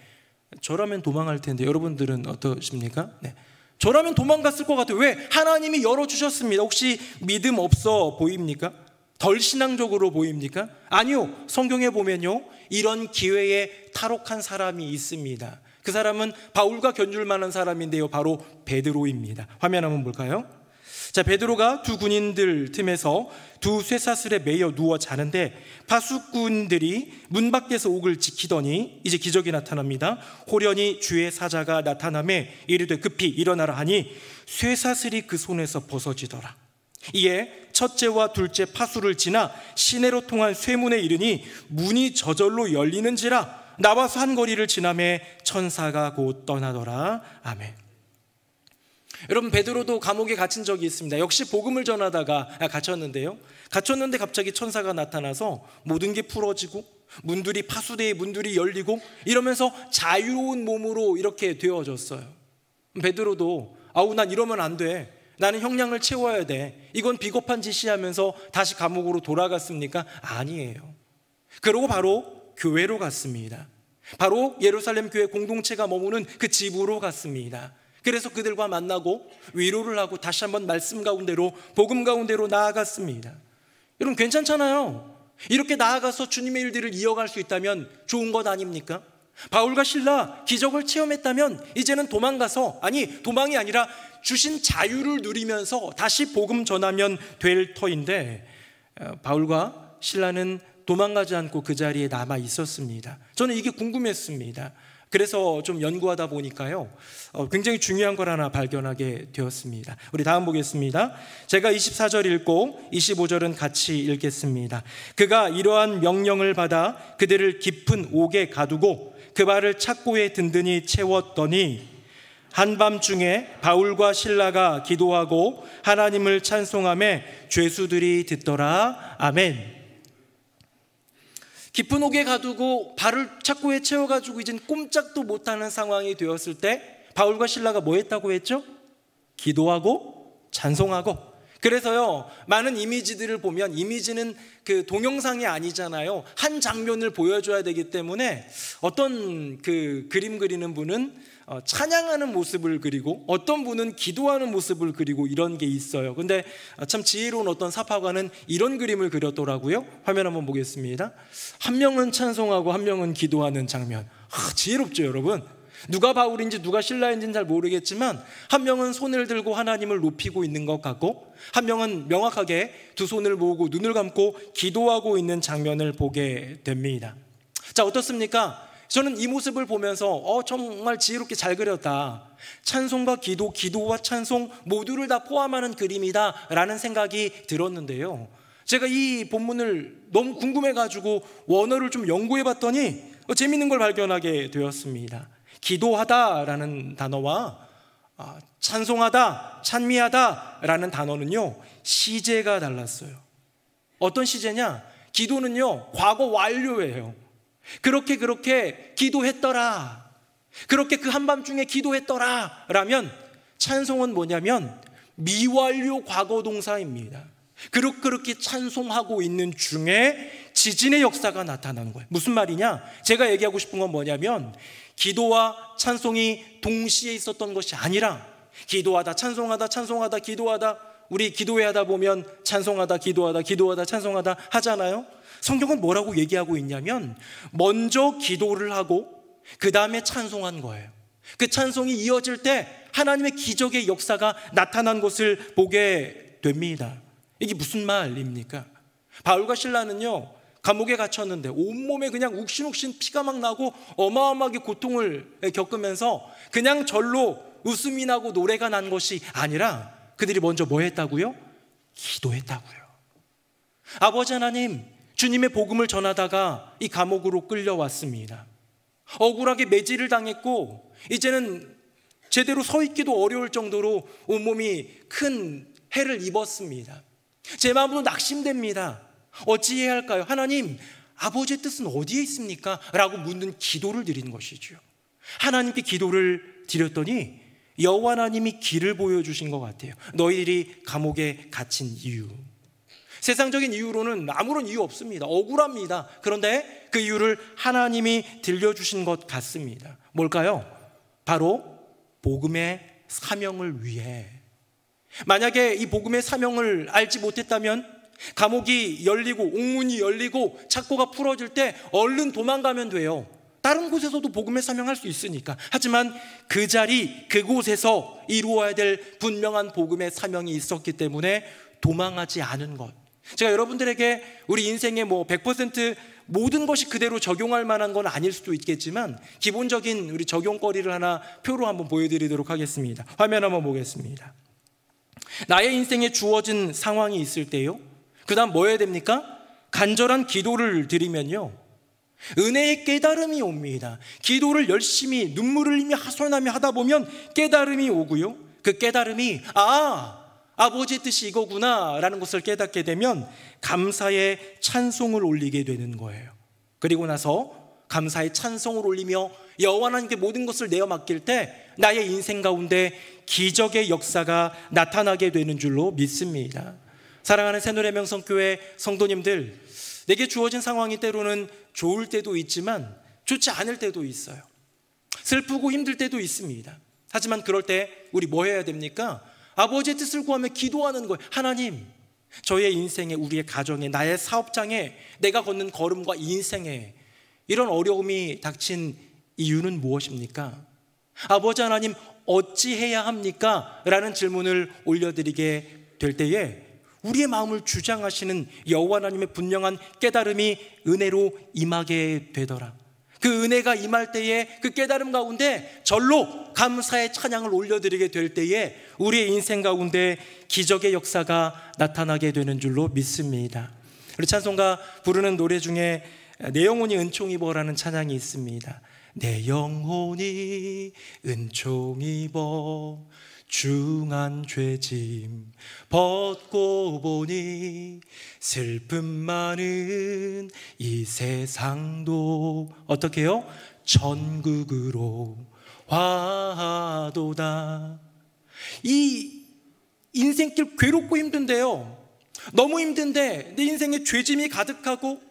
저라면 도망할 텐데 여러분들은 어떠십니까? 네. 저라면 도망갔을 것 같아요. 왜? 하나님이 열어주셨습니다. 혹시 믿음 없어 보입니까? 덜 신앙적으로 보입니까? 아니요. 성경에 보면요, 이런 기회에 탈옥한 사람이 있습니다. 그 사람은 바울과 견줄 만한 사람인데요, 바로 베드로입니다. 화면 한번 볼까요? 자, 베드로가 두 군인들 틈에서 두 쇠사슬에 매여 누워 자는데 파수꾼들이 문 밖에서 옥을 지키더니 이제 기적이 나타납니다. 호련히 주의 사자가 나타나매 이르되 급히 일어나라 하니 쇠사슬이 그 손에서 벗어지더라. 이에 첫째와 둘째 파수를 지나 시내로 통한 쇠문에 이르니 문이 저절로 열리는지라 나와서 한 거리를 지나매 천사가 곧 떠나더라. 아멘. 여러분, 베드로도 감옥에 갇힌 적이 있습니다. 역시 복음을 전하다가 갇혔는데요, 갇혔는데 갑자기 천사가 나타나서 모든 게 풀어지고 문들이, 파수대의 문들이 열리고 이러면서 자유로운 몸으로 이렇게 되어졌어요. 베드로도 아우 난 이러면 안 돼, 나는 형량을 채워야 돼, 이건 비겁한 짓이 하면서 다시 감옥으로 돌아갔습니까? 아니에요. 그러고 바로 교회로 갔습니다. 바로 예루살렘 교회 공동체가 머무는 그 집으로 갔습니다. 그래서 그들과 만나고 위로를 하고 다시 한번 말씀 가운데로, 복음 가운데로 나아갔습니다. 여러분, 괜찮잖아요. 이렇게 나아가서 주님의 일들을 이어갈 수 있다면 좋은 것 아닙니까? 바울과 실라 기적을 체험했다면 이제는 도망가서, 아니 도망이 아니라 주신 자유를 누리면서 다시 복음 전하면 될 터인데 바울과 실라는 도망가지 않고 그 자리에 남아 있었습니다. 저는 이게 궁금했습니다. 그래서 좀 연구하다 보니까요, 굉장히 중요한 걸 하나 발견하게 되었습니다. 우리 다음 보겠습니다. 제가 24절 읽고 25절은 같이 읽겠습니다. 그가 이러한 명령을 받아 그들을 깊은 옥에 가두고 그 발을 착고에 든든히 채웠더니 한밤중에 바울과 실라가 기도하고 하나님을 찬송하며 죄수들이 듣더라. 아멘. 깊은 옥에 가두고 발을 착고에 채워가지고 이젠 꼼짝도 못하는 상황이 되었을 때 바울과 실라가 뭐 했다고 했죠? 기도하고 찬송하고 그래서요, 많은 이미지들을 보면 이미지는 그 동영상이 아니잖아요. 한 장면을 보여줘야 되기 때문에 어떤 그 그림 그리는 분은 찬양하는 모습을 그리고 어떤 분은 기도하는 모습을 그리고 이런 게 있어요. 근데 참 지혜로운 어떤 사파관은 이런 그림을 그렸더라고요. 화면 한번 보겠습니다. 한 명은 찬송하고 한 명은 기도하는 장면. 지혜롭죠, 여러분? 누가 바울인지 누가 실라인지는 잘 모르겠지만 한 명은 손을 들고 하나님을 높이고 있는 것 같고 한 명은 명확하게 두 손을 모으고 눈을 감고 기도하고 있는 장면을 보게 됩니다. 자, 어떻습니까? 저는 이 모습을 보면서 정말 지혜롭게 잘 그렸다. 찬송과 기도, 기도와 찬송 모두를 다 포함하는 그림이다 라는 생각이 들었는데요, 제가 이 본문을 너무 궁금해가지고 원어를 좀 연구해 봤더니 재밌는 걸 발견하게 되었습니다. 기도하다라는 단어와 찬송하다, 찬미하다라는 단어는요, 시제가 달랐어요. 어떤 시제냐? 기도는요, 과거 완료예요. 그렇게 기도했더라, 그렇게 그 한밤중에 기도했더라 라면, 찬송은 뭐냐면 미완료 과거 동사입니다. 그렇게 찬송하고 있는 중에 지진의 역사가 나타나는 거예요. 무슨 말이냐? 제가 얘기하고 싶은 건 뭐냐면 기도와 찬송이 동시에 있었던 것이 아니라 기도하다 찬송하다 찬송하다 기도하다, 우리 기도회 하다 보면 찬송하다 기도하다 기도하다 찬송하다 하잖아요. 성경은 뭐라고 얘기하고 있냐면 먼저 기도를 하고 그 다음에 찬송한 거예요. 그 찬송이 이어질 때 하나님의 기적의 역사가 나타난 것을 보게 됩니다. 이게 무슨 말입니까? 바울과 실라는요, 감옥에 갇혔는데 온몸에 그냥 욱신욱신 피가 막 나고 어마어마하게 고통을 겪으면서 그냥 절로 웃음이 나고 노래가 난 것이 아니라 그들이 먼저 뭐 했다고요? 기도했다고요. 아버지 하나님, 주님의 복음을 전하다가 이 감옥으로 끌려왔습니다. 억울하게 매질을 당했고 이제는 제대로 서 있기도 어려울 정도로 온몸이 큰 해를 입었습니다. 제 마음도 낙심됩니다. 어찌해야 할까요? 하나님, 아버지의 뜻은 어디에 있습니까? 라고 묻는 기도를 드린 것이죠. 하나님께 기도를 드렸더니 여호와 하나님이 길을 보여주신 것 같아요. 너희들이 감옥에 갇힌 이유, 세상적인 이유로는 아무런 이유 없습니다. 억울합니다. 그런데 그 이유를 하나님이 들려주신 것 같습니다. 뭘까요? 바로 복음의 사명을 위해. 만약에 이 복음의 사명을 알지 못했다면 감옥이 열리고 옥문이 열리고 착고가 풀어질 때 얼른 도망가면 돼요. 다른 곳에서도 복음의 사명할 수 있으니까. 하지만 그 자리 그곳에서 이루어야 될 분명한 복음의 사명이 있었기 때문에 도망하지 않은 것. 제가 여러분들에게 우리 인생의 100% 모든 것이 그대로 적용할 만한 건 아닐 수도 있겠지만 기본적인 우리 적용거리를 하나 표로 한번 보여드리도록 하겠습니다. 화면 한번 보겠습니다. 나의 인생에 주어진 상황이 있을 때요, 그 다음 뭐 해야 됩니까? 간절한 기도를 드리면요, 은혜의 깨달음이 옵니다. 기도를 열심히 눈물을 흘리며 하소연하며 하다 보면 깨달음이 오고요, 그 깨달음이 아버지의 뜻이 이거구나 라는 것을 깨닫게 되면 감사의 찬송을 올리게 되는 거예요. 그리고 나서 감사의 찬송을 올리며 여호와 하나님께 모든 것을 내어 맡길 때 나의 인생 가운데 기적의 역사가 나타나게 되는 줄로 믿습니다. 사랑하는 새노래명성교회 성도님들, 내게 주어진 상황이 때로는 좋을 때도 있지만 좋지 않을 때도 있어요. 슬프고 힘들 때도 있습니다. 하지만 그럴 때 우리 뭐 해야 됩니까? 아버지의 뜻을 구하며 기도하는 거예요. 하나님, 저의 인생에, 우리의 가정에, 나의 사업장에, 내가 걷는 걸음과 인생에 이런 어려움이 닥친 이유는 무엇입니까? 아버지 하나님, 어찌해야 합니까? 라는 질문을 올려드리게 될 때에 우리의 마음을 주장하시는 여호와 하나님의 분명한 깨달음이 은혜로 임하게 되더라. 그 은혜가 임할 때에 그 깨달음 가운데 절로 감사의 찬양을 올려드리게 될 때에 우리의 인생 가운데 기적의 역사가 나타나게 되는 줄로 믿습니다. 우리 찬송가 부르는 노래 중에 내 영혼이 은총 입어라는 찬양이 있습니다. 내 영혼이 은총 입어 중한 죄짐 벗고 보니 슬픔 많은 이 세상도 어떻게 해요? 천국으로 화도다. 이 인생길 괴롭고 힘든데요. 너무 힘든데 내 인생에 죄짐이 가득하고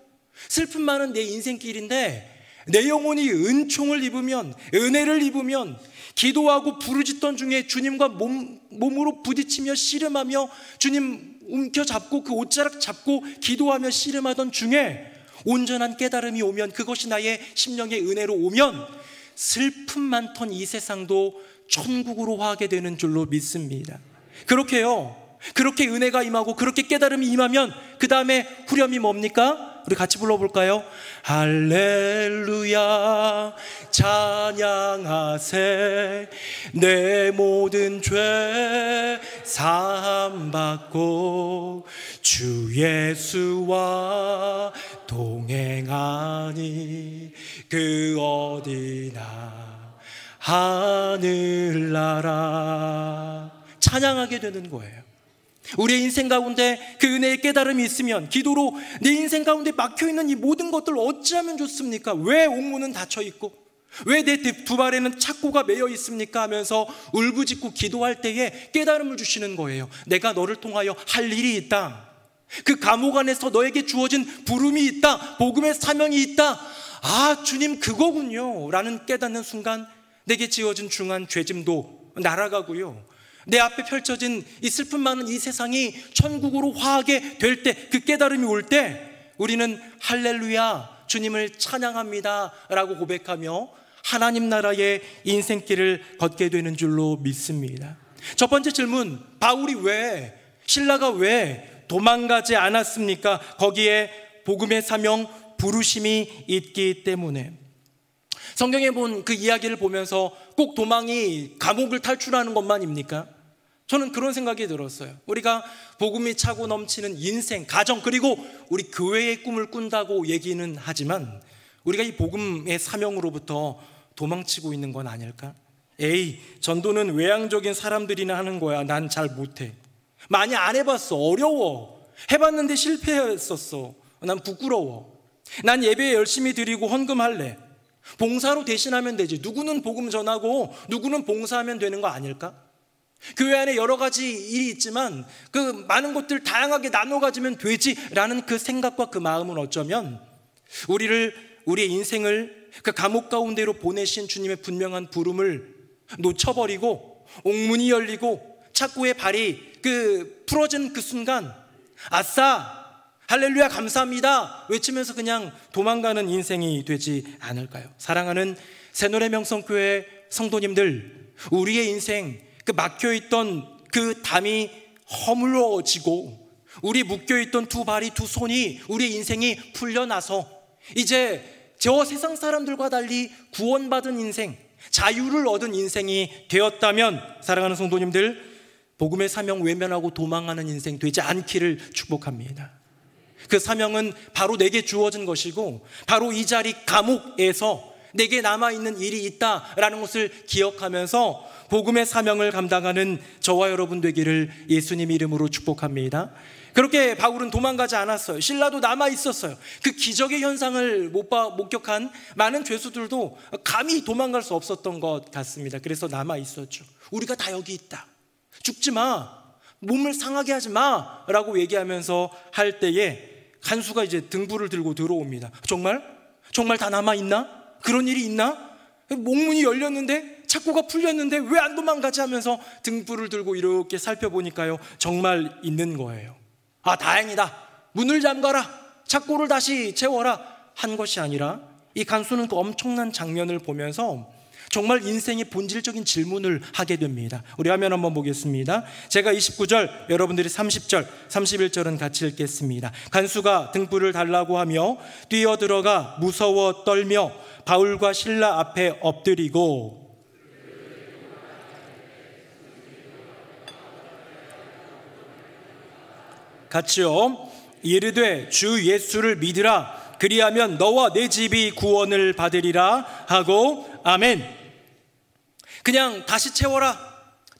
슬픔 많은 내 인생길인데 내 영혼이 은총을 입으면, 은혜를 입으면, 기도하고 부르짖던 중에 주님과 몸으로 부딪히며 씨름하며 주님 움켜잡고 그 옷자락 잡고 기도하며 씨름하던 중에 온전한 깨달음이 오면, 그것이 나의 심령의 은혜로 오면 슬픔 많던 이 세상도 천국으로 화하게 되는 줄로 믿습니다. 그렇게요, 그렇게 은혜가 임하고 그렇게 깨달음이 임하면 그 다음에 후렴이 뭡니까? 우리 같이 불러볼까요? 할렐루야 찬양하세, 내 모든 죄 사함받고 주 예수와 동행하니 그 어디나 하늘나라. 찬양하게 되는 거예요. 우리의 인생 가운데 그 은혜의 깨달음이 있으면 기도로 내 인생 가운데 막혀있는 이 모든 것들 어찌하면 좋습니까? 왜 옥문은 닫혀있고 왜 내 두 발에는 착고가 매여 있습니까? 하면서 울부짖고 기도할 때에 깨달음을 주시는 거예요. 내가 너를 통하여 할 일이 있다. 그 감옥 안에서 너에게 주어진 부름이 있다. 복음의 사명이 있다. 아, 주님 그거군요 라는 깨닫는 순간 내게 지어진 중한 죄짐도 날아가고요, 내 앞에 펼쳐진 이 슬픔 많은 이 세상이 천국으로 화하게 될 때, 그 깨달음이 올 때 우리는 할렐루야 주님을 찬양합니다 라고 고백하며 하나님 나라의 인생길을 걷게 되는 줄로 믿습니다. 첫 번째 질문, 바울이 왜, 실라가 왜 도망가지 않았습니까? 거기에 복음의 사명, 부르심이 있기 때문에. 성경에 본 그 이야기를 보면서 꼭 도망이 감옥을 탈출하는 것만입니까? 저는 그런 생각이 들었어요. 우리가 복음이 차고 넘치는 인생, 가정, 그리고 우리 교회의 꿈을 꾼다고 얘기는 하지만 우리가 이 복음의 사명으로부터 도망치고 있는 건 아닐까? 에이, 전도는 외향적인 사람들이나 하는 거야. 난 잘 못해. 많이 안 해봤어. 어려워. 해봤는데 실패했었어. 난 부끄러워. 난 예배 열심히 드리고 헌금할래. 봉사로 대신하면 되지. 누구는 복음 전하고 누구는 봉사하면 되는 거 아닐까? 교회 안에 여러 가지 일이 있지만 그 많은 것들 다양하게 나눠 가지면 되지라는 그 생각과 그 마음은 어쩌면 우리의 인생을 그 감옥 가운데로 보내신 주님의 분명한 부름을 놓쳐버리고 옥문이 열리고 착고의 발이 풀어진 그 순간 아싸 할렐루야 감사합니다 외치면서 그냥 도망가는 인생이 되지 않을까요? 사랑하는 새노래 명성교회 성도님들, 우리의 인생 그 막혀있던 그 담이 허물어지고 우리 묶여있던 두 발이 두 손이 우리의 인생이 풀려나서 이제 저 세상 사람들과 달리 구원받은 인생, 자유를 얻은 인생이 되었다면 사랑하는 성도님들, 복음의 사명 외면하고 도망하는 인생 되지 않기를 축복합니다. 그 사명은 바로 내게 주어진 것이고 바로 이 자리 감옥에서 내게 남아있는 일이 있다라는 것을 기억하면서 복음의 사명을 감당하는 저와 여러분 되기를 예수님 이름으로 축복합니다. 그렇게 바울은 도망가지 않았어요. 실라도 남아있었어요. 그 기적의 현상을 목격한 많은 죄수들도 감히 도망갈 수 없었던 것 같습니다. 그래서 남아있었죠. 우리가 다 여기 있다. 죽지 마. 몸을 상하게 하지 마 라고 얘기하면서 할 때에 간수가 이제 등불을 들고 들어옵니다. 정말 다 남아있나? 그런 일이 있나? 옥문이 열렸는데 착고가 풀렸는데 왜 안 도망가지 하면서 등불을 들고 이렇게 살펴보니까요, 정말 있는 거예요. 아, 다행이다. 문을 잠가라. 착고를 다시 채워라 한 것이 아니라 이 간수는 그 엄청난 장면을 보면서 정말 인생의 본질적인 질문을 하게 됩니다. 우리 화면 한번 보겠습니다. 제가 29절, 여러분들이 30절, 31절은 같이 읽겠습니다. 간수가 등불을 달라고 하며 뛰어들어가 무서워 떨며 바울과 실라 앞에 엎드리고 같이요. 이르되 주 예수를 믿으라. 그리하면 너와 내 집이 구원을 받으리라 하고 아멘. 그냥 다시 채워라.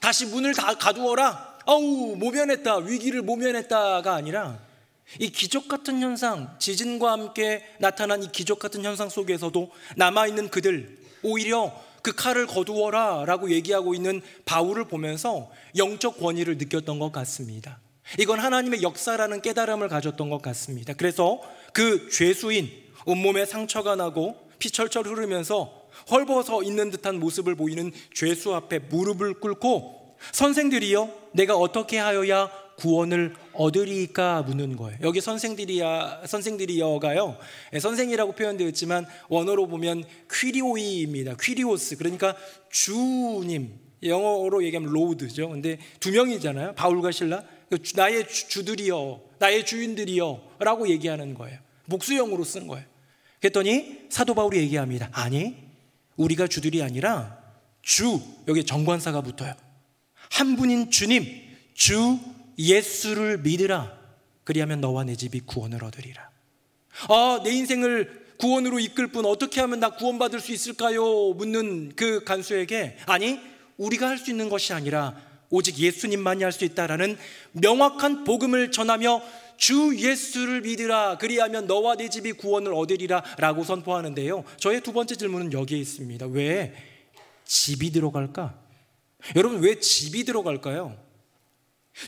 다시 문을 다 가두어라. 아우 모면했다. 위기를 모면했다가 아니라 이 기적 같은 현상, 지진과 함께 나타난 이 기적 같은 현상 속에서도 남아있는 그들, 오히려 그 칼을 거두어라 라고 얘기하고 있는 바울을 보면서 영적 권위를 느꼈던 것 같습니다. 이건 하나님의 역사라는 깨달음을 가졌던 것 같습니다. 그래서 그 죄수인, 온몸에 상처가 나고 피 철철 흐르면서 헐벗어 있는 듯한 모습을 보이는 죄수 앞에 무릎을 꿇고 선생들이여 내가 어떻게 하여야 구원을 얻으리까 묻는 거예요. 여기 선생들이여가요, 선생이라고 표현되어 있지만 원어로 보면 퀴리오이입니다. 퀴리오스, 그러니까 주님, 영어로 얘기하면 로드죠. 근데 두 명이잖아요, 바울과 실라. 나의 주들이여, 나의 주인들이여 라고 얘기하는 거예요. 복수형으로 쓴 거예요. 그랬더니 사도 바울이 얘기합니다. 아니, 우리가 주들이 아니라 주, 여기 정관사가 붙어요. 한 분인 주님, 주 예수를 믿으라. 그리하면 너와 내 집이 구원을 얻으리라. 내 인생을 구원으로 이끌 분, 어떻게 하면 나 구원받을 수 있을까요? 묻는 그 간수에게, 아니, 우리가 할 수 있는 것이 아니라 오직 예수님만이 할 수 있다라는 명확한 복음을 전하며 주 예수를 믿으라. 그리하면 너와 내 집이 구원을 얻으리라 라고 선포하는데요, 저의 두 번째 질문은 여기에 있습니다. 왜 집이 들어갈까? 여러분, 왜 집이 들어갈까요?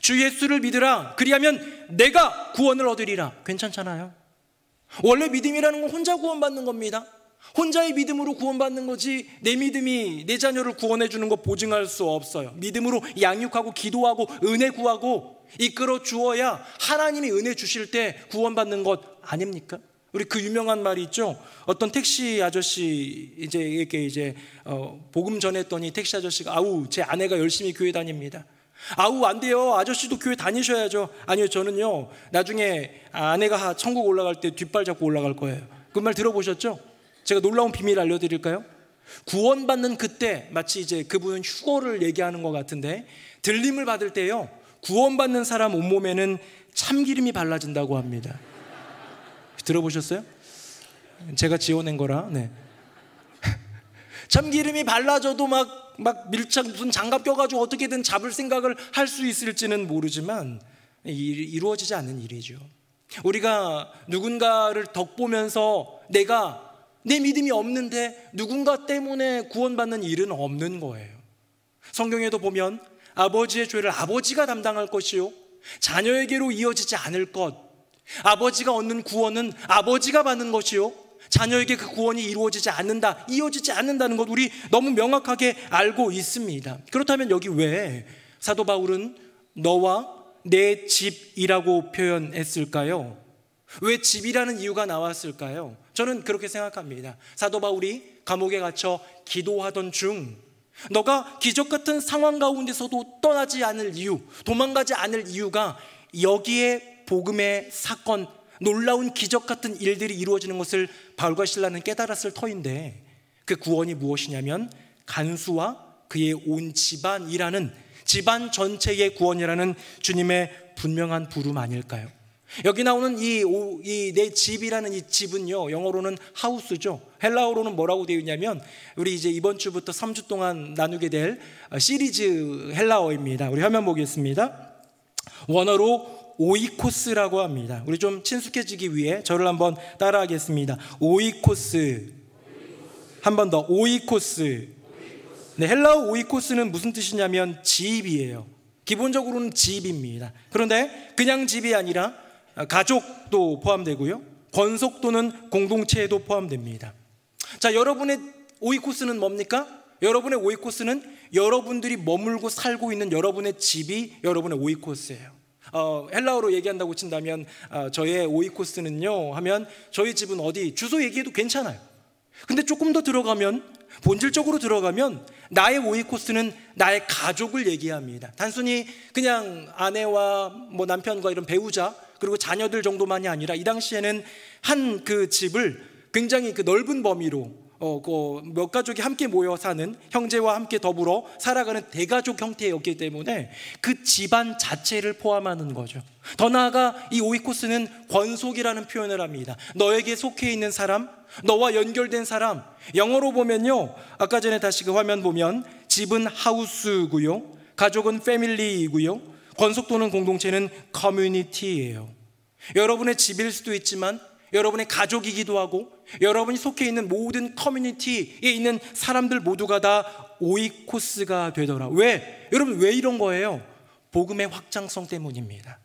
주 예수를 믿으라. 그리하면 내가 구원을 얻으리라. 괜찮잖아요. 원래 믿음이라는 건 혼자 구원받는 겁니다. 혼자의 믿음으로 구원받는 거지 내 믿음이 내 자녀를 구원해 주는 거 보증할 수 없어요. 믿음으로 양육하고 기도하고 은혜 구하고 이끌어 주어야 하나님이 은혜 주실 때 구원받는 것 아닙니까? 우리 그 유명한 말이 있죠. 어떤 택시 아저씨 이렇게 복음 전했더니 택시 아저씨가 아우, 제 아내가 열심히 교회 다닙니다. 아우, 안 돼요. 아저씨도 교회 다니셔야죠. 아니요, 저는요 나중에 아내가 천국 올라갈 때 뒷발 잡고 올라갈 거예요. 그 말 들어보셨죠? 제가 놀라운 비밀 알려드릴까요? 구원받는 그때 마치 그분은 휴거를 얘기하는 것 같은데, 들림을 받을 때요, 구원받는 사람 온몸에는 참기름이 발라진다고 합니다. 들어보셨어요? 제가 지어낸 거라. 네. 참기름이 발라져도 막 밀착 무슨 장갑 껴가지고 어떻게든 잡을 생각을 할 수 있을지는 모르지만 이루어지지 않는 일이죠. 우리가 누군가를 덕보면서 내 믿음이 없는데 누군가 때문에 구원받는 일은 없는 거예요. 성경에도 보면 아버지의 죄를 아버지가 담당할 것이요 자녀에게로 이어지지 않을 것, 아버지가 얻는 구원은 아버지가 받는 것이요 자녀에게 그 구원이 이루어지지 않는다, 이어지지 않는다는 것 우리 너무 명확하게 알고 있습니다. 그렇다면 여기 왜 사도 바울은 너와 내 집이라고 표현했을까요? 왜 집이라는 이유가 나왔을까요? 저는 그렇게 생각합니다. 사도 바울이 감옥에 갇혀 기도하던 중 너가 기적 같은 상황 가운데서도 떠나지 않을 이유, 도망가지 않을 이유가 여기에 복음의 사건, 놀라운 기적 같은 일들이 이루어지는 것을 바울과 실라는 깨달았을 터인데, 그 구원이 무엇이냐면 간수와 그의 온 집안이라는, 집안 전체의 구원이라는 주님의 분명한 부름 아닐까요? 여기 나오는 이 내 집이라는 이 집은요, 영어로는 하우스죠. 헬라어로는 뭐라고 되어 있냐면, 우리 이번 주부터 3주 동안 나누게 될 시리즈 헬라어입니다. 우리 화면 보겠습니다. 원어로 오이코스라고 합니다. 우리 좀 친숙해지기 위해 저를 한번 따라하겠습니다. 오이코스. 한 번 더. 오이코스. 네, 헬라어 오이코스는 무슨 뜻이냐면 집이에요. 기본적으로는 집입니다. 그런데 그냥 집이 아니라 가족도 포함되고요, 권속 또는 공동체에도 포함됩니다. 자, 여러분의 오이코스는 뭡니까? 여러분의 오이코스는 여러분들이 머물고 살고 있는 여러분의 집이 여러분의 오이코스예요. 헬라어로 얘기한다고 친다면 저의 오이코스는요 하면 저희 집은 어디, 주소 얘기해도 괜찮아요. 근데 조금 더 들어가면, 본질적으로 들어가면 나의 오이코스는 나의 가족을 얘기합니다. 단순히 그냥 아내와 남편과 이런 배우자 그리고 자녀들 정도만이 아니라, 이 당시에는 한 그 집을 굉장히 그 넓은 범위로 몇 가족이 함께 모여 사는, 형제와 함께 더불어 살아가는 대가족 형태였기 때문에 그 집안 자체를 포함하는 거죠. 더 나아가 이 오이코스는 권속이라는 표현을 합니다. 너에게 속해 있는 사람, 너와 연결된 사람. 영어로 보면요, 아까 전에 다시 그 화면 보면 집은 하우스고요, 가족은 패밀리이고요, 권속 또는 공동체는 커뮤니티예요. 여러분의 집일 수도 있지만 여러분의 가족이기도 하고 여러분이 속해 있는 모든 커뮤니티에 있는 사람들 모두가 다 오이코스가 되더라. 왜? 여러분 왜 이런 거예요? 복음의 확장성 때문입니다.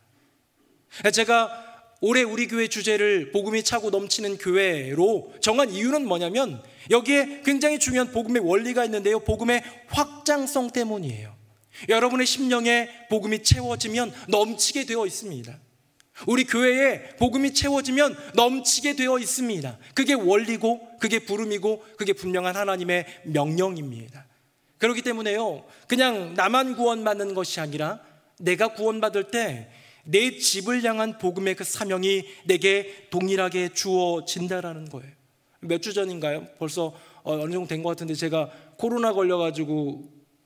제가 올해 우리 교회 주제를 복음이 차고 넘치는 교회로 정한 이유는 뭐냐면 여기에 굉장히 중요한 복음의 원리가 있는데요, 복음의 확장성 때문이에요. 여러분의 심령에 복음이 채워지면 넘치게 되어 있습니다. 우리 교회에 복음이 채워지면 넘치게 되어 있습니다. 그게 원리고 그게 부름이고 그게 분명한 하나님의 명령입니다. 그렇기 때문에요, 그냥 나만 구원받는 것이 아니라 내가 구원받을 때 내 집을 향한 복음의 그 사명이 내게 동일하게 주어진다라는 거예요. 몇 주 전인가요? 벌써 어느 정도 된 것 같은데 제가 코로나 걸려가지고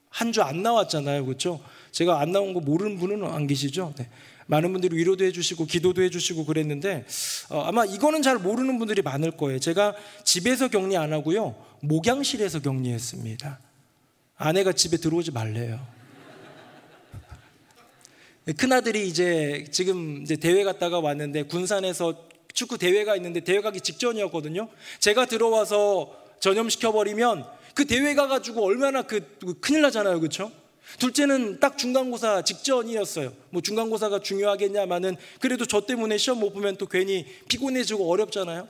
한 주 안 나왔잖아요, 그렇죠? 제가 안 나온 거 모르는 분은 안 계시죠? 네. 많은 분들이 위로도 해주시고 기도도 해주시고 그랬는데 아마 이거는 잘 모르는 분들이 많을 거예요. 제가 집에서 격리 안 하고요, 목양실에서 격리했습니다. 아내가 집에 들어오지 말래요. 큰아들이 지금 대회 갔다가 왔는데 군산에서 축구 대회가 있는데 대회 가기 직전이었거든요. 제가 들어와서 전염시켜버리면 그 대회 가가지고 얼마나 큰일 나잖아요, 그렇죠? 둘째는 딱 중간고사 직전이었어요. 뭐 중간고사가 중요하겠냐마는 그래도 저 때문에 시험 못 보면 또 괜히 피곤해지고 어렵잖아요.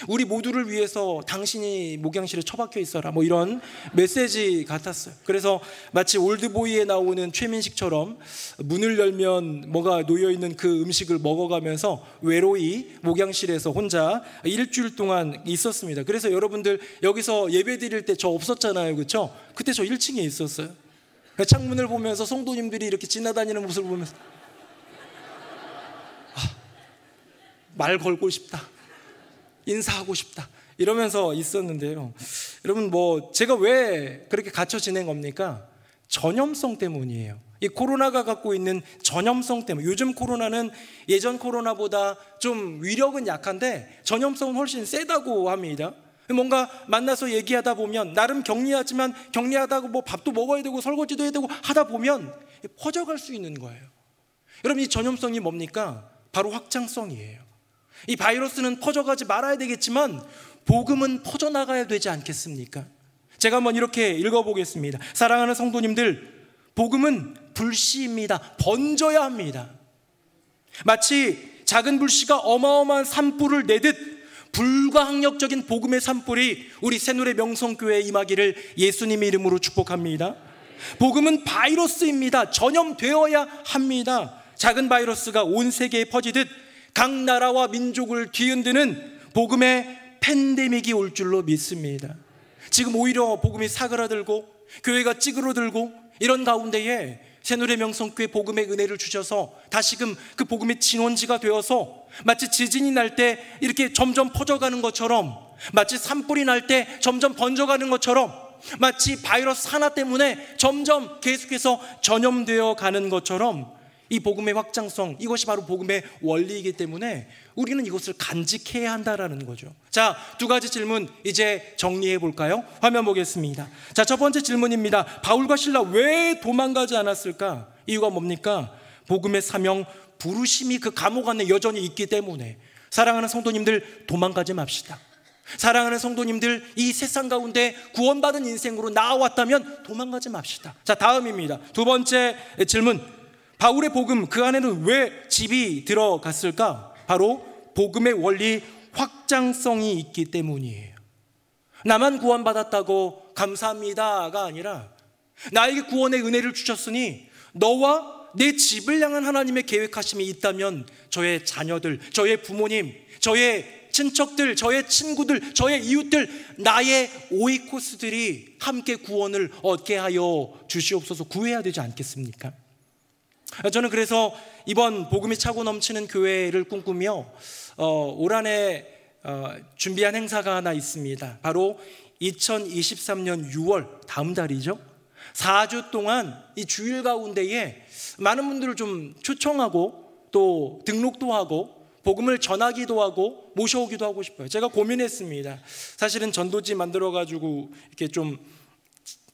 우리 모두를 위해서 당신이 목양실에 처박혀 있어라, 뭐 이런 메시지 같았어요. 그래서 마치 올드보이에 나오는 최민식처럼 문을 열면 뭐가 놓여있는 그 음식을 먹어가면서 외로이 목양실에서 혼자 일주일 동안 있었습니다. 그래서 여러분들 여기서 예배 드릴 때 저 없었잖아요, 그렇죠? 그때 저 1층에 있었어요. 창문을 보면서 성도님들이 이렇게 지나다니는 모습을 보면서 말 걸고 싶다, 인사하고 싶다 이러면서 있었는데요, 여러분 제가 왜 그렇게 갇혀 지낸 겁니까? 전염성 때문이에요. 이 코로나가 갖고 있는 전염성 때문에. 요즘 코로나는 예전 코로나보다 좀 위력은 약한데 전염성은 훨씬 세다고 합니다. 뭔가 만나서 얘기하다 보면 나름 격리하지만 격리하다고 밥도 먹어야 되고 설거지도 해야 되고 하다 보면 퍼져갈 수 있는 거예요. 여러분 이 전염성이 뭡니까? 바로 확장성이에요. 이 바이러스는 퍼져가지 말아야 되겠지만 복음은 퍼져나가야 되지 않겠습니까? 제가 한번 이렇게 읽어보겠습니다. 사랑하는 성도님들, 복음은 불씨입니다. 번져야 합니다. 마치 작은 불씨가 어마어마한 산불을 내듯 불가항력적인 복음의 산불이 우리 새누리 명성교회에 임하기를 예수님의 이름으로 축복합니다. 복음은 바이러스입니다. 전염되어야 합니다. 작은 바이러스가 온 세계에 퍼지듯 각 나라와 민족을 뒤흔드는 복음의 팬데믹이 올 줄로 믿습니다. 지금 오히려 복음이 사그라들고 교회가 찌그러들고 이런 가운데에 새누리 명성교회 복음의 은혜를 주셔서 다시금 그 복음의 진원지가 되어서 마치 지진이 날 때 이렇게 점점 퍼져가는 것처럼, 마치 산불이 날 때 점점 번져가는 것처럼, 마치 바이러스 하나 때문에 점점 계속해서 전염되어 가는 것처럼 이 복음의 확장성, 이것이 바로 복음의 원리이기 때문에 우리는 이것을 간직해야 한다라는 거죠. 자, 두 가지 질문 이제 정리해 볼까요? 화면 보겠습니다. 자, 첫 번째 질문입니다. 바울과 실라 왜 도망가지 않았을까? 이유가 뭡니까? 복음의 사명, 부르심이 그 감옥 안에 여전히 있기 때문에. 사랑하는 성도님들, 도망가지 맙시다. 사랑하는 성도님들, 이 세상 가운데 구원받은 인생으로 나아왔다면 도망가지 맙시다. 자, 다음입니다. 두 번째 질문, 바울의 복음, 그 안에는 왜 집이 들어갔을까? 바로 복음의 원리, 확장성이 있기 때문이에요. 나만 구원받았다고 감사합니다가 아니라 나에게 구원의 은혜를 주셨으니 너와 내 집을 향한 하나님의 계획하심이 있다면 저의 자녀들, 저의 부모님, 저의 친척들, 저의 친구들, 저의 이웃들, 나의 오이코스들이 함께 구원을 얻게 하여 주시옵소서. 구해야 되지 않겠습니까? 저는 그래서 이번 복음이 차고 넘치는 교회를 꿈꾸며 올 한해 준비한 행사가 하나 있습니다. 바로 2023년 6월, 다음 달이죠. 4주 동안 이 주일 가운데에 많은 분들을 좀 초청하고 또 등록도 하고 복음을 전하기도 하고 모셔오기도 하고 싶어요. 제가 고민했습니다. 사실은 전도지 만들어가지고 이렇게 좀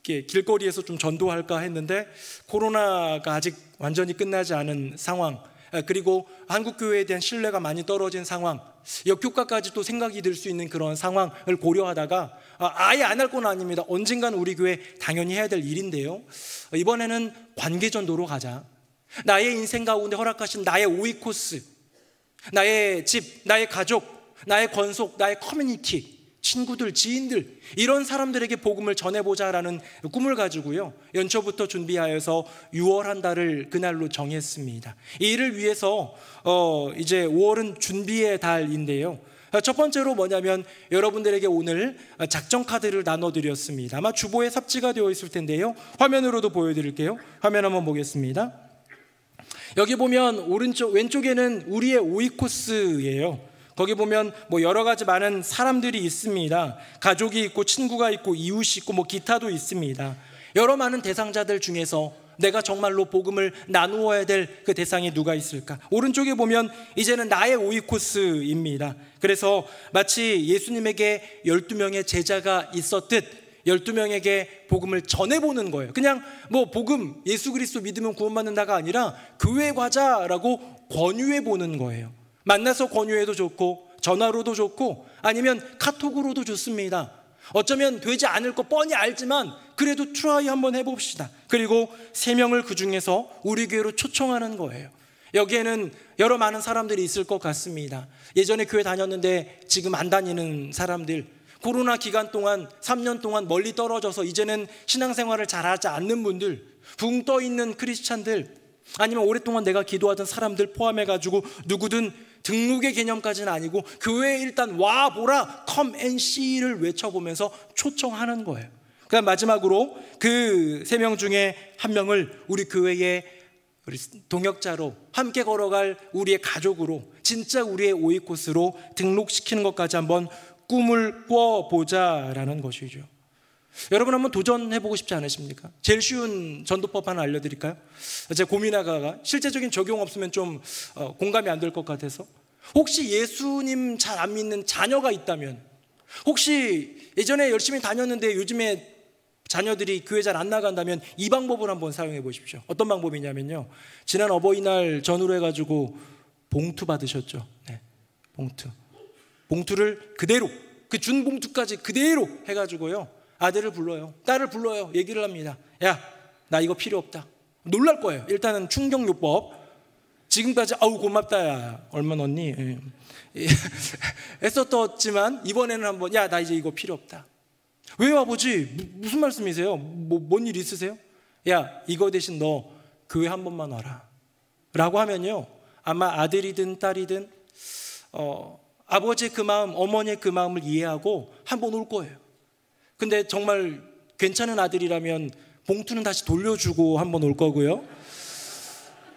길거리에서 좀 전도할까 했는데 코로나가 아직 완전히 끝나지 않은 상황, 그리고 한국교회에 대한 신뢰가 많이 떨어진 상황, 역효과까지 또 생각이 들 수 있는 그런 상황을 고려하다가 아예 안 할 건 아닙니다. 언젠간 우리 교회 당연히 해야 될 일인데요, 이번에는 관계전도로 가자. 나의 인생 가운데 허락하신 나의 5위 코스, 나의 집, 나의 가족, 나의 권속, 나의 커뮤니티, 친구들, 지인들, 이런 사람들에게 복음을 전해보자라는 꿈을 가지고요, 연초부터 준비하여서 6월 한 달을 그날로 정했습니다. 이 일을 위해서 이제 5월은 준비의 달인데요, 첫 번째로 뭐냐면 여러분들에게 오늘 작전 카드를 나눠드렸습니다. 아마 주보에 삽지가 되어 있을 텐데요, 화면으로도 보여드릴게요. 화면 한번 보겠습니다. 여기 보면 왼쪽에는 우리의 5위 코스예요. 거기 보면 뭐 여러 가지 많은 사람들이 있습니다. 가족이 있고 친구가 있고 이웃이 있고 뭐 기타도 있습니다. 여러 많은 대상자들 중에서 내가 정말로 복음을 나누어야 될 그 대상이 누가 있을까? 오른쪽에 보면 이제는 나의 5위 코스입니다. 그래서 마치 예수님에게 12명의 제자가 있었듯 12명에게 복음을 전해보는 거예요. 그냥 뭐 복음, 예수 그리스도 믿으면 구원받는다가 아니라 교회 가자라고 권유해보는 거예요. 만나서 권유해도 좋고 전화로도 좋고 아니면 카톡으로도 좋습니다. 어쩌면 되지 않을 거 뻔히 알지만 그래도 트라이 한번 해봅시다. 그리고 3명을 그 중에서 우리 교회로 초청하는 거예요. 여기에는 여러 많은 사람들이 있을 것 같습니다. 예전에 교회 다녔는데 지금 안 다니는 사람들, 코로나 기간 동안 3년 동안 멀리 떨어져서 이제는 신앙생활을 잘하지 않는 분들, 붕 떠있는 크리스찬들, 아니면 오랫동안 내가 기도하던 사람들 포함해가지고 누구든 등록의 개념까지는 아니고 교회에 일단 와보라, come and see를 외쳐보면서 초청하는 거예요. 그 다음 마지막으로 그 3명 중에 1명을 우리 교회의 우리 동역자로 함께 걸어갈 우리의 가족으로, 진짜 우리의 5위 코스로 등록시키는 것까지 한번 꿈을 꿔보자라는 것이죠. 여러분 한번 도전해보고 싶지 않으십니까? 제일 쉬운 전도법 하나 알려드릴까요? 제가 고민하다가 실제적인 적용 없으면 좀 공감이 안 될 것 같아서, 혹시 예수님 잘 안 믿는 자녀가 있다면, 혹시 예전에 열심히 다녔는데 요즘에 자녀들이 교회 잘 안 나간다면 이 방법을 한번 사용해 보십시오. 어떤 방법이냐면요, 지난 어버이날 전후로 해가지고 봉투 받으셨죠? 네, 봉투를 그대로, 그 준 봉투까지 그대로 해가지고요, 아들을 불러요, 딸을 불러요, 얘기를 합니다. 야, 나 이거 필요 없다. 놀랄 거예요. 일단은 충격요법. 지금까지 아우 고맙다, 야 얼마 넣니? 애썼지만 이번에는 한번, 야 나 이제 이거 필요 없다. 왜요 아버지? 무슨 말씀이세요? 뭔 일 있으세요? 야 이거 대신 너 교회 한 번만 와라 라고 하면요, 아마 아들이든 딸이든 아버지의 그 마음, 어머니의 그 마음을 이해하고 한 번 올 거예요. 근데 정말 괜찮은 아들이라면 봉투는 다시 돌려주고 한 번 올 거고요,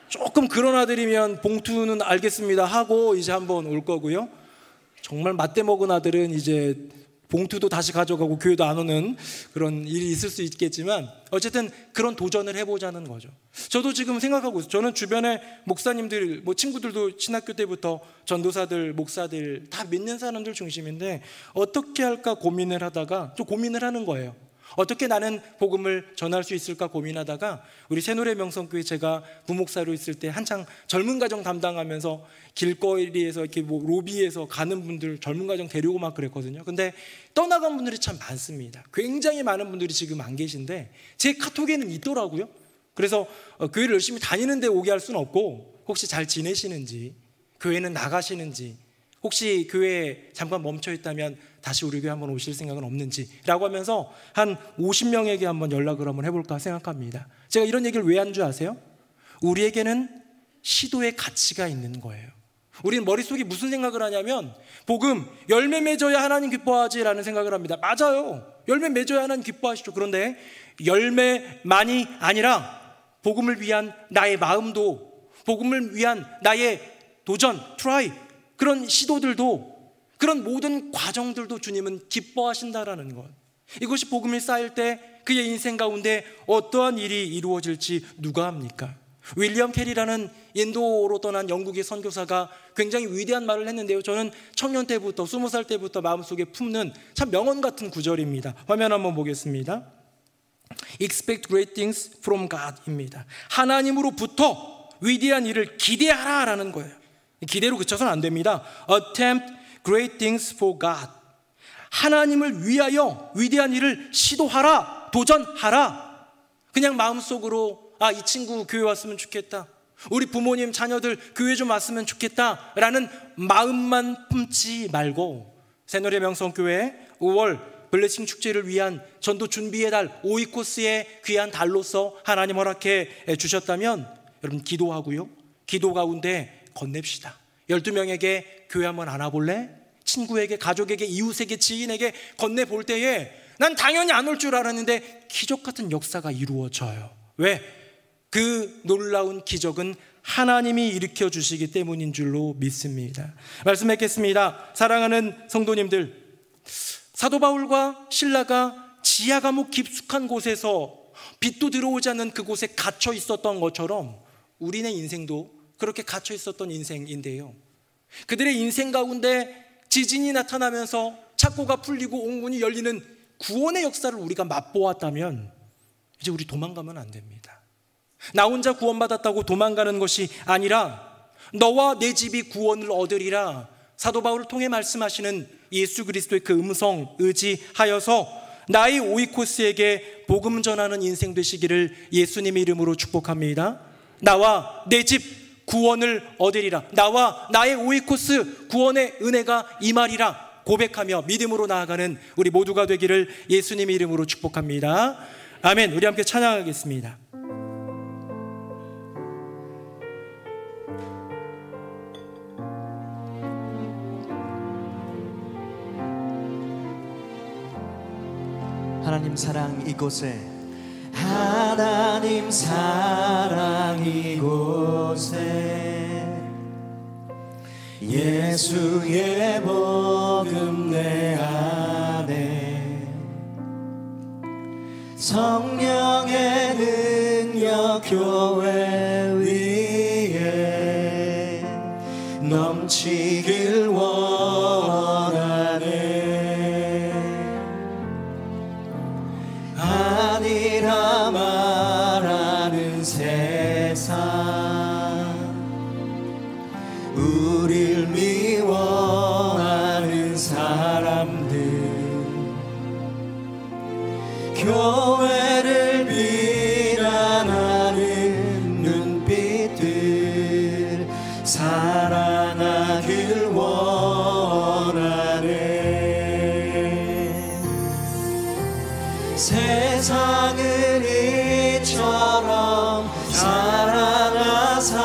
조금 그런 아들이면 봉투는 알겠습니다 하고 이제 한번 올 거고요, 정말 맞대 먹은 아들은 이제 봉투도 다시 가져가고 교회도 안 오는 그런 일이 있을 수 있겠지만, 어쨌든 그런 도전을 해보자는 거죠. 저도 지금 생각하고 있어요. 저는 주변에 목사님들, 뭐 친구들도 신학교 때부터 전도사들, 목사들 다 믿는 사람들 중심인데 어떻게 할까 고민을 하다가 좀 고민을 하는 거예요. 어떻게 나는 복음을 전할 수 있을까 고민하다가 우리 새노래 명성교회 제가 부목사로 있을 때 한창 젊은 가정 담당하면서 길거리에서 이렇게 뭐 로비에서 가는 분들 젊은 가정 데리고 막 그랬거든요. 근데 떠나간 분들이 참 많습니다. 굉장히 많은 분들이 지금 안 계신데 제 카톡에는 있더라고요. 그래서 교회를 열심히 다니는데 오게 할 수는 없고, 혹시 잘 지내시는지, 교회는 나가시는지, 혹시 교회에 잠깐 멈춰 있다면 다시 우리 교회 한번 오실 생각은 없는지 라고 하면서 한 50명에게 한번 연락을 한번 해볼까 생각합니다. 제가 이런 얘기를 왜 한 줄 아세요? 우리에게는 시도의 가치가 있는 거예요. 우리는 머릿속에 무슨 생각을 하냐면, 복음, 열매 맺어야 하나님 기뻐하지라는 생각을 합니다. 맞아요, 열매 맺어야 하나님 기뻐하시죠. 그런데 열매만이 아니라 복음을 위한 나의 마음도, 복음을 위한 나의 도전, 트라이, 그런 시도들도, 그런 모든 과정들도 주님은 기뻐하신다라는 것. 이것이 복음이 쌓일 때 그의 인생 가운데 어떠한 일이 이루어질지 누가 합니까? 윌리엄 캐리라는 인도로 떠난 영국의 선교사가 굉장히 위대한 말을 했는데요, 저는 청년 때부터 20살 때부터 마음속에 품는 참 명언 같은 구절입니다. 화면 한번 보겠습니다. Expect great things from God입니다. 하나님으로부터 위대한 일을 기대하라라는 거예요. 기대로 그쳐서는 안 됩니다. Attempt great things for God. 하나님을 위하여 위대한 일을 시도하라, 도전하라. 그냥 마음속으로 이 친구 교회 왔으면 좋겠다, 우리 부모님 자녀들 교회 좀 왔으면 좋겠다 라는 마음만 품지 말고, 새누리 명성교회 5월 블레싱 축제를 위한 전도 준비의 달 오이코스의 귀한 달로서 하나님 허락해 주셨다면 여러분 기도하고요, 기도 가운데 건넵시다. 12명에게 교회 한번 안아볼래? 친구에게, 가족에게, 이웃에게, 지인에게 건네볼 때에 난 당연히 안 올 줄 알았는데 기적 같은 역사가 이루어져요. 왜? 그 놀라운 기적은 하나님이 일으켜 주시기 때문인 줄로 믿습니다. 말씀했겠습니다. 사랑하는 성도님들, 사도 바울과 실라가 지하 감옥 깊숙한 곳에서 빛도 들어오지 않는 그곳에 갇혀 있었던 것처럼 우리네 인생도 그렇게 갇혀 있었던 인생인데요, 그들의 인생 가운데 지진이 나타나면서 창고가 풀리고 옥문이 열리는 구원의 역사를 우리가 맛보았다면 이제 우리 도망가면 안 됩니다. 나 혼자 구원받았다고 도망가는 것이 아니라 너와 내 집이 구원을 얻으리라 사도 바울을 통해 말씀하시는 예수 그리스도의 그 음성 의지하여서 나의 오이코스에게 복음 전하는 인생 되시기를 예수님의 이름으로 축복합니다. 나와 내 집 구원을 얻으리라, 나와 나의 오이코스 구원의 은혜가 임하리라 고백하며 믿음으로 나아가는 우리 모두가 되기를 예수님의 이름으로 축복합니다. 아멘. 우리 함께 찬양하겠습니다. 하나님 사랑 이곳에, 하나님 사랑 이곳에, 예수의 복음 내 안에, 성령의 능력 교회 위에 넘치길 원하네. 아니라 말하는 세상, 우릴 미워하는 사람들, 교회를 비난하는 눈빛들 사랑하길 원하네. 세상을 이처럼 사랑하사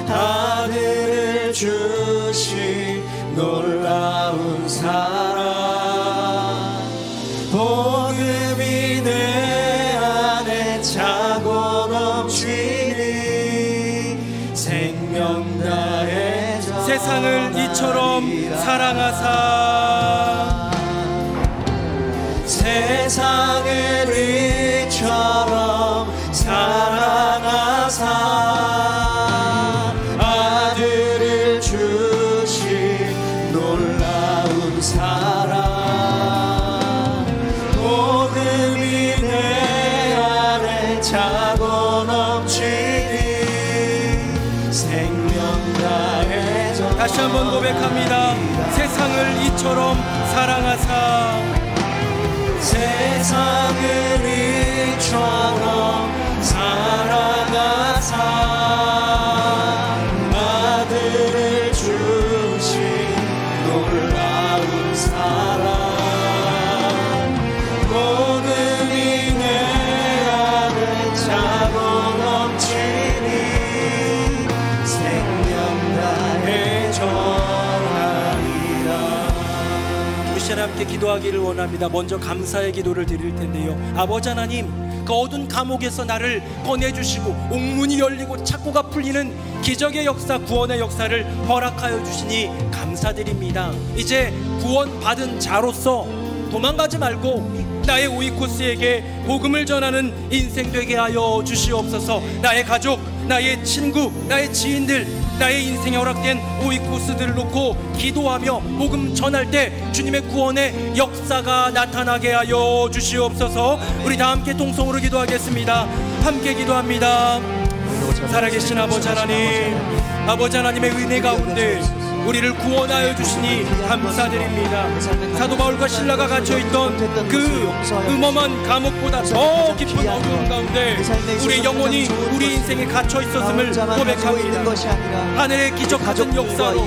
아들을 주신 놀라운 사랑, 복음이 내 안에 차고 넘치니 생명 다해 세상을 이처럼 사랑하사, 세상을 이처럼 사랑하사 아들을 주신 놀라운 사랑, 복음이 내 안에 차고 넘치니 생명 다해져. 다시 한번 고백합니다. 세상을 이처럼 사랑하사, 세상을 이처럼 사랑하사 아들을 주신 놀라운 사랑, 복음이 내 안에 차고 넘치니 생명 다해 전하리라. 우리 시간 함께 기도하기를 원합니다. 먼저 감사의 기도를 드릴 텐데요, 아버지 하나님, 그 어두운 감옥에서 나를 꺼내주시고 옥문이 열리고 창고가 풀리는 기적의 역사, 구원의 역사를 허락하여 주시니 감사드립니다. 이제 구원받은 자로서 도망가지 말고 나의 오이코스에게 복음을 전하는 인생 되게 하여 주시옵소서. 나의 가족, 나의 친구, 나의 지인들, 나의 인생에 허락된 오이코스들을 놓고 기도하며 복음 전할 때 주님의 구원의 역사가 나타나게 하여 주시옵소서. 우리 다 함께 통성으로 기도하겠습니다. 함께 기도합니다. 살아계신 아버지 하나님, 아버지 하나님의 은혜 가운데 우리를 구원하여 주시니 감사드립니다. 사도 바울과 실라가 갇혀있던 그 음험한 감옥보다 더 깊은 어두움 가운데 우리의 영혼이 우리 인생에 갇혀있었음을 고백합니다. 하늘의 기적 같은 역사로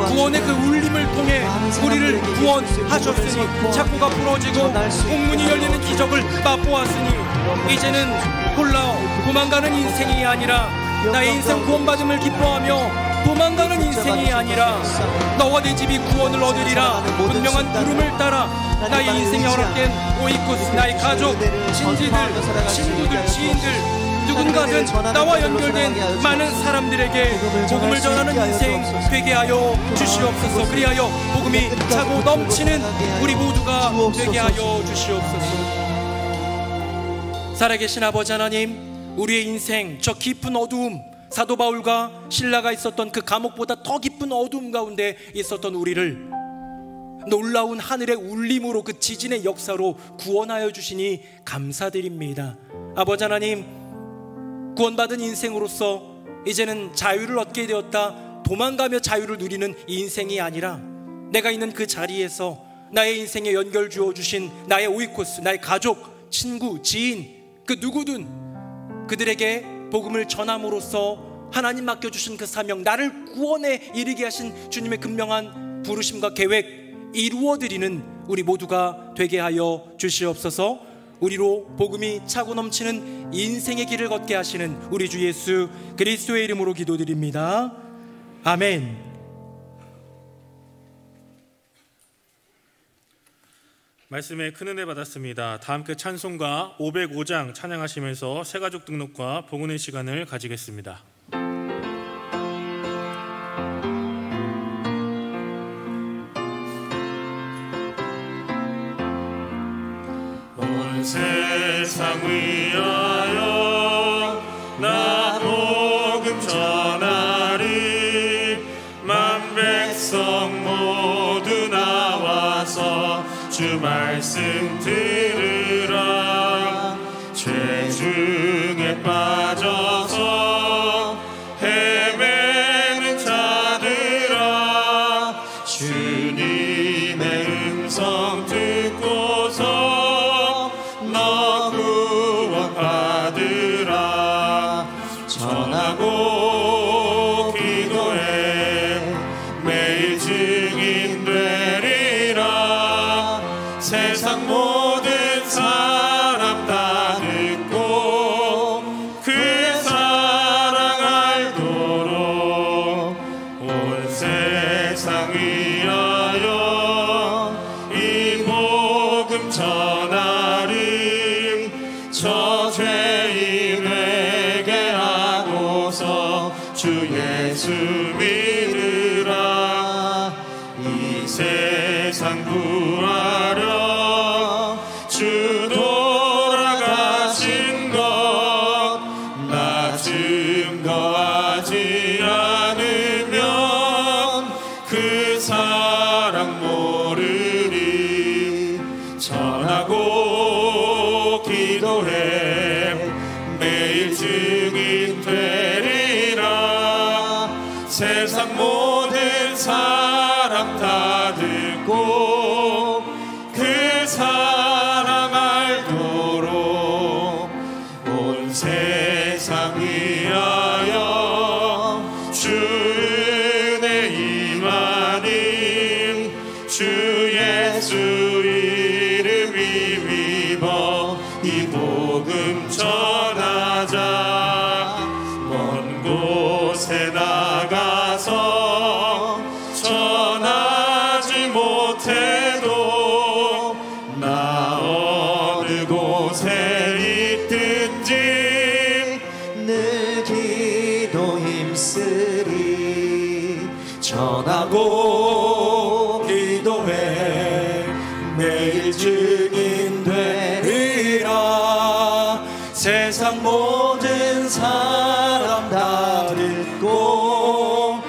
구원의 그 울림을 통해 우리를 구원하셨으니 착고가 부러지고 옥문이 열리는 기적을 맛보았으니 이제는 홀라 도망가는 인생이 아니라 나의 인생 구원받음을 기뻐하며 도망가는 인생이 아니라 너와 내 집이 구원을 얻으리라 분명한 부름을 따라 나의 인생에 허락된 오이코스, 나의 가족, 친지들, 친구들, 지인들 누군가든 나와 연결된 많은 사람들에게 복음을 전하는 인생 되게 하여 주시옵소서. 그리하여 복음이 차고 넘치는 우리 모두가 되게 하여 주시옵소서. 살아계신 아버지 하나님, 우리의 인생 저 깊은 어두움, 사도 바울과 실라가 있었던 그 감옥보다 더 깊은 어두움 가운데 있었던 우리를 놀라운 하늘의 울림으로 그 지진의 역사로 구원하여 주시니 감사드립니다. 아버지 하나님, 구원받은 인생으로서 이제는 자유를 얻게 되었다, 도망가며 자유를 누리는 인생이 아니라 내가 있는 그 자리에서 나의 인생에 연결 주어 주신 나의 오이코스, 나의 가족, 친구, 지인 그 누구든 그들에게 복음을 전함으로써 하나님 맡겨주신 그 사명, 나를 구원에 이르게 하신 주님의 분명한 부르심과 계획 이루어드리는 우리 모두가 되게 하여 주시옵소서. 우리로 복음이 차고 넘치는 인생의 길을 걷게 하시는 우리 주 예수 그리스도의 이름으로 기도드립니다. 아멘. 말씀에 큰 은혜 받았습니다. 다 함께 찬송가 505장 찬양하시면서 새가족 등록과 봉헌의 시간을 가지겠습니다. 온 세상 위하여 나 복음 전하리. 만 백성 모두 나와서 주 말씀 들으라. 죄 중에 빠져서 헤매는 자들아, 주님의 음성 듣고서 너 구원 받으라. 전하고 기도해 매일 증인 되리라. 세상 모든 사람 다 듣고 그 사랑 알도록 온 세상 위하여 이 복음 전하리. 저 죄인에게 하고서 주 예수 믿으라. 이 세상 구하려 주 돌아가신 것 나 증거하지 않으면 그 사랑 모르리. 전하고 기도해 매일 증인 되리라. 세상 모든 사람 다 듣고 그 사랑 알도록 온 세상 위하여 주 은혜 임하니. 주 예수 이름 힘입어 이 복음 전하자. 먼 곳에 나가서 전하지 못해도 나 어느 곳에 있든지 늘 기도 힘쓰리. 전하고 기도해 매일 증인 되리라. 세상 모든 사람 다 듣고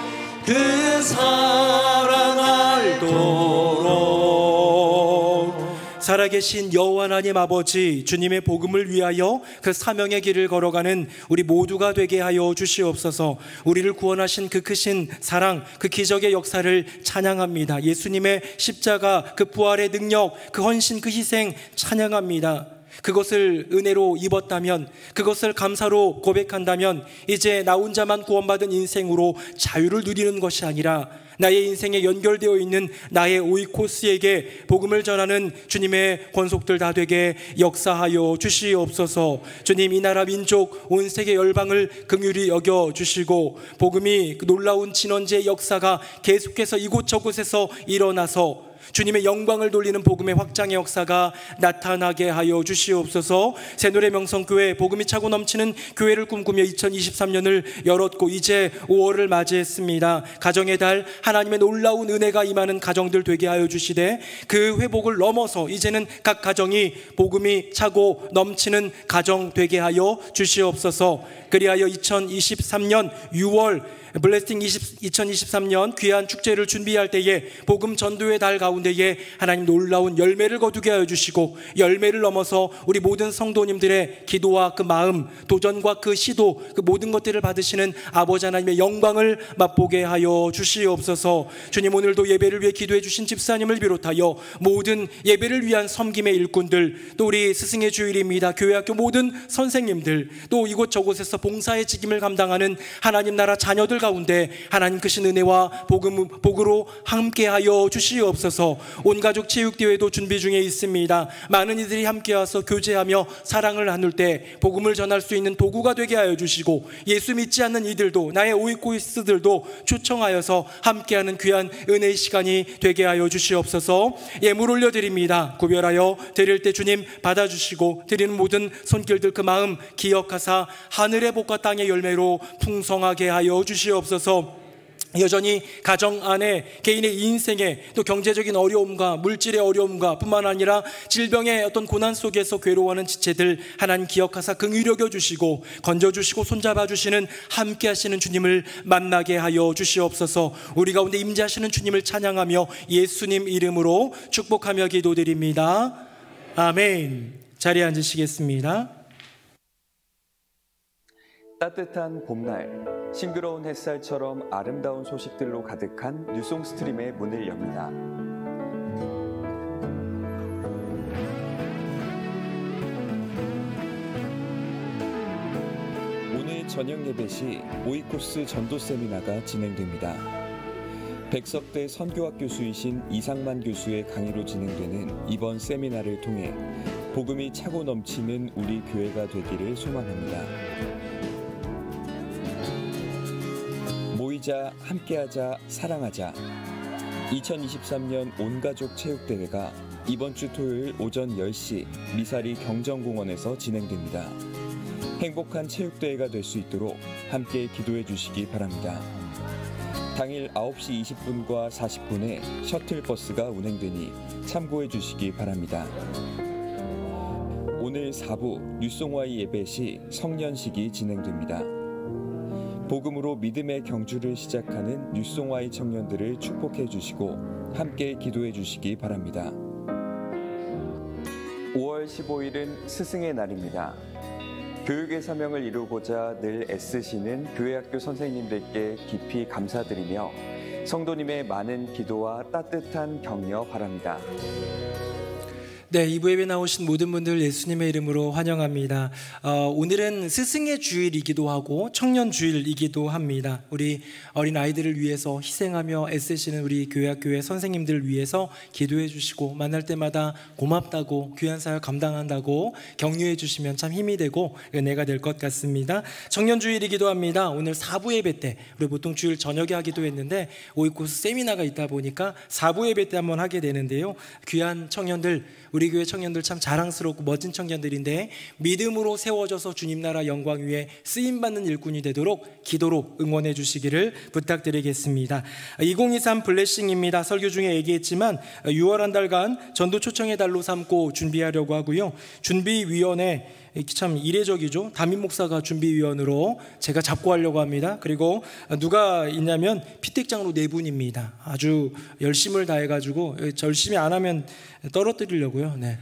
그 사랑 알도록 살아계신 여호와 하나님 아버지, 주님의 복음을 위하여 그 사명의 길을 걸어가는 우리 모두가 되게 하여 주시옵소서. 우리를 구원하신 그 크신 사랑, 그 기적의 역사를 찬양합니다. 예수님의 십자가, 그 부활의 능력, 그 헌신, 그 희생 찬양합니다. 그것을 은혜로 입었다면, 그것을 감사로 고백한다면 이제 나 혼자만 구원받은 인생으로 자유를 누리는 것이 아니라 나의 인생에 연결되어 있는 나의 오이코스에게 복음을 전하는 주님의 권속들 다 되게 역사하여 주시옵소서. 주님, 이 나라 민족 온 세계 열방을 긍휼히 여겨 주시고 복음이 그 놀라운 진원제의 역사가 계속해서 이곳저곳에서 일어나서 주님의 영광을 돌리는 복음의 확장의 역사가 나타나게 하여 주시옵소서. 새노래 명성교회 복음이 차고 넘치는 교회를 꿈꾸며 2023년을 열었고 이제 5월을 맞이했습니다. 가정의 달, 하나님의 놀라운 은혜가 임하는 가정들 되게 하여 주시되 그 회복을 넘어서 이제는 각 가정이 복음이 차고 넘치는 가정 되게 하여 주시옵소서. 그리하여 2023년 6월 블레싱 2023년 귀한 축제를 준비할 때에 복음 전도의 달 가운데에 하나님 놀라운 열매를 거두게 하여 주시고 열매를 넘어서 우리 모든 성도님들의 기도와 그 마음, 도전과 그 시도, 그 모든 것들을 받으시는 아버지 하나님의 영광을 맛보게 하여 주시옵소서. 주님, 오늘도 예배를 위해 기도해 주신 집사님을 비롯하여 모든 예배를 위한 섬김의 일꾼들, 또 우리 스승의 주일입니다. 교회학교 모든 선생님들, 또 이곳저곳에서 봉사의 직임을 감당하는 하나님 나라 자녀들 가운데 하나님 크신 은혜와 복으로 함께하여 주시옵소서. 온가족 체육대회도 준비 중에 있습니다. 많은 이들이 함께 와서 교제하며 사랑을 나눌 때 복음을 전할 수 있는 도구가 되게 하여 주시고 예수 믿지 않는 이들도, 나의 오이코이스들도 초청하여서 함께하는 귀한 은혜의 시간이 되게 하여 주시옵소서. 예물 올려드립니다. 구별하여 드릴 때 주님 받아주시고 드리는 모든 손길들 그 마음 기억하사 하늘의 복과 땅의 열매로 풍성하게 하여 주시옵소서. 여전히 가정 안에 개인의 인생에 또 경제적인 어려움과 물질의 어려움과 뿐만 아니라 질병의 어떤 고난 속에서 괴로워하는 지체들 하나님 기억하사 긍휼히 여겨 주시고 건져주시고 손잡아 주시는 함께 하시는 주님을 만나게 하여 주시옵소서. 우리 가운데 임재하시는 주님을 찬양하며 예수님 이름으로 축복하며 기도드립니다. 아멘. 자리에 앉으시겠습니다. 따뜻한 봄날, 싱그러운 햇살처럼 아름다운 소식들로 가득한 뉴송스트림의 문을 엽니다. 오늘 저녁 예배 시 오이코스 전도 세미나가 진행됩니다. 백석대 선교학 교수이신 이상만 교수의 강의로 진행되는 이번 세미나를 통해 복음이 차고 넘치는 우리 교회가 되기를 소망합니다. 모이자, 함께하자, 사랑하자. 2023년 온가족 체육대회가 이번 주 토요일 오전 10시 미사리 경정공원에서 진행됩니다. 행복한 체육대회가 될 수 있도록 함께 기도해 주시기 바랍니다. 당일 9시 20분과 40분에 셔틀버스가 운행되니 참고해 주시기 바랍니다. 오늘 4부 뉴송와이 예배 시 성년식이 진행됩니다. 복음으로 믿음의 경주를 시작하는 뉴송와이 청년들을 축복해 주시고 함께 기도해 주시기 바랍니다. 5월 15일은 스승의 날입니다. 교육의 사명을 이루고자 늘 애쓰시는 교회학교 선생님들께 깊이 감사드리며 성도님의 많은 기도와 따뜻한 격려 바랍니다. 네, 2부 예배 나오신 모든 분들 예수님의 이름으로 환영합니다. 오늘은 스승의 주일이기도 하고 청년 주일이기도 합니다. 우리 어린 아이들을 위해서 희생하며 애쓰시는 우리 교회학교의 선생님들을 위해서 기도해 주시고 만날 때마다 고맙다고 귀한 사역 감당한다고 격려해 주시면 참 힘이 되고 은혜가 될 것 같습니다. 청년 주일이기도 합니다. 오늘 4부 예배 때 우리 보통 주일 저녁에 하기도 했는데 오이코스 세미나가 있다 보니까 4부 예배 때 한번 하게 되는데요. 귀한 청년들, 우리 교회 청년들 참 자랑스럽고 멋진 청년들인데 믿음으로 세워져서 주님 나라 영광 위에 쓰임받는 일꾼이 되도록 기도로 응원해 주시기를 부탁드리겠습니다. 2023 블레싱입니다. 설교 중에 얘기했지만 6월 한 달간 전도 초청의 달로 삼고 준비하려고 하고요. 준비위원회 참 이례적이죠. 담임 목사가 준비위원으로 제가 잡고 하려고 합니다. 그리고 누가 있냐면 피택장로 네 분입니다. 아주 열심을 다해가지고 열심히 안 하면 떨어뜨리려고요. 네.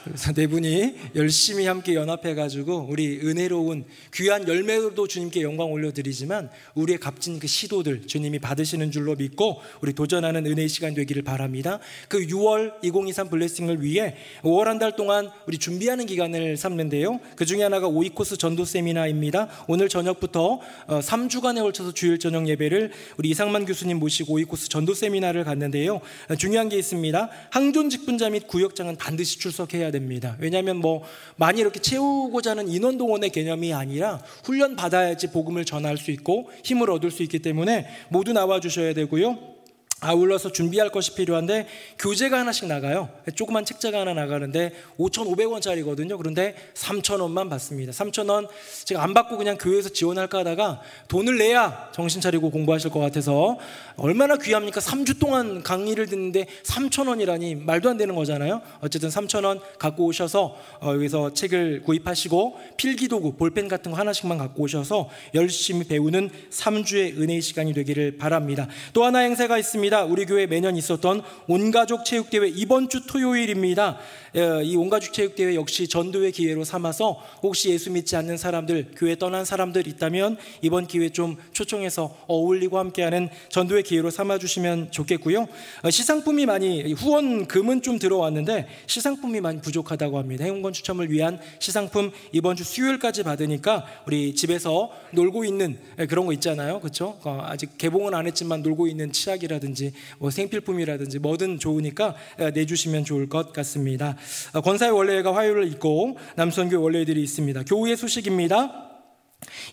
그래서 네 분이 열심히 함께 연합해가지고 우리 은혜로운 귀한 열매로도 주님께 영광 올려드리지만 우리의 값진 그 시도들 주님이 받으시는 줄로 믿고 우리 도전하는 은혜의 시간 되기를 바랍니다. 그 6월 2023 블레싱을 위해 5월 한 달 동안 우리 준비하는 기간을 삼는데요. 그 중에 하나가 오이코스 전도 세미나입니다. 오늘 저녁부터 3주간에 걸쳐서 주일 저녁 예배를 우리 이상만 교수님 모시고 오이코스 전도 세미나를 갔는데요. 중요한 게 있습니다. 항존 직분자 및 구역장은 반드시 출석해야 됩니다. 왜냐하면 많이 이렇게 채우고자 하는 인원 동원의 개념이 아니라 훈련 받아야지 복음을 전할 수 있고 힘을 얻을 수 있기 때문에 모두 나와 주셔야 되고요. 아울러서 준비할 것이 필요한데 교재가 하나씩 나가요. 조그만 책자가 하나 나가는데 5,500원짜리거든요. 그런데 3,000원만 받습니다. 3,000원 제가 안 받고 그냥 교회에서 지원할까 하다가 돈을 내야 정신 차리고 공부하실 것 같아서 얼마나 귀합니까? 3주 동안 강의를 듣는데 3,000원이라니 말도 안 되는 거잖아요. 어쨌든 3,000원 갖고 오셔서 여기서 책을 구입하시고 필기도구, 볼펜 같은 거 하나씩만 갖고 오셔서 열심히 배우는 3주의 은혜의 시간이 되기를 바랍니다. 또 하나 행사가 있습니다. 우리 교회 매년 있었던 온가족 체육대회 이번 주 토요일입니다. 이 온가족 체육대회 역시 전도의 기회로 삼아서 혹시 예수 믿지 않는 사람들, 교회 떠난 사람들 있다면 이번 기회 좀 초청해서 어울리고 함께하는 전도의 기회로 삼아주시면 좋겠고요. 시상품이 많이 후원금은 좀 들어왔는데 시상품이 많이 부족하다고 합니다. 행운권 추첨을 위한 시상품 이번 주 수요일까지 받으니까 우리 집에서 놀고 있는 그런 거 있잖아요. 그렇죠? 아직 개봉은 안 했지만 놀고 있는 치약이라든지 생필품이라든지 뭐든 좋으니까 내주시면 좋을 것 같습니다. 권사의 원례회가 화요일을 있고 남선교회 원례회들이 있습니다. 교우의 소식입니다.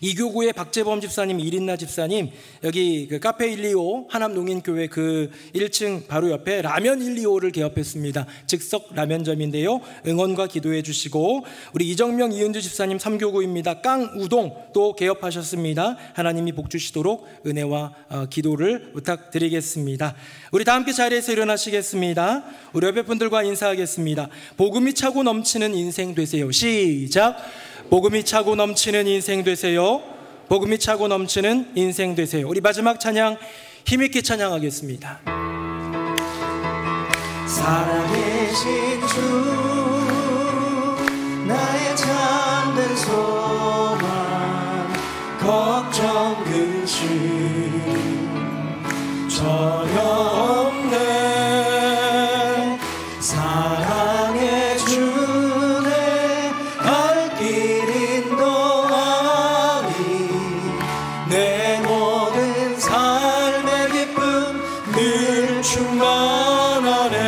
이교구의 박재범 집사님, 이린나 집사님, 여기 그 카페 125 하남농인교회 그 1층 바로 옆에 라면 125를 개업했습니다. 즉석 라면점인데요. 응원과 기도해 주시고 우리 이정명, 이은주 집사님 3교구입니다. 깡우동 또 개업하셨습니다. 하나님이 복 주시도록 은혜와 기도를 부탁드리겠습니다. 우리 다 함께 자리에서 일어나시겠습니다. 우리 옆에 분들과 인사하겠습니다. 복음이 차고 넘치는 인생 되세요. 시작. 복음이 차고 넘치는 인생 되세요. 복음이 차고 넘치는 인생 되세요. 우리 마지막 찬양 힘있게 찬양하겠습니다. 살아계신 주 나의 참된 소망 걱정 근심 전혀 없네. 사랑의 주네 길 인도하니 내 모든 삶의 기쁨 늘 충만하네.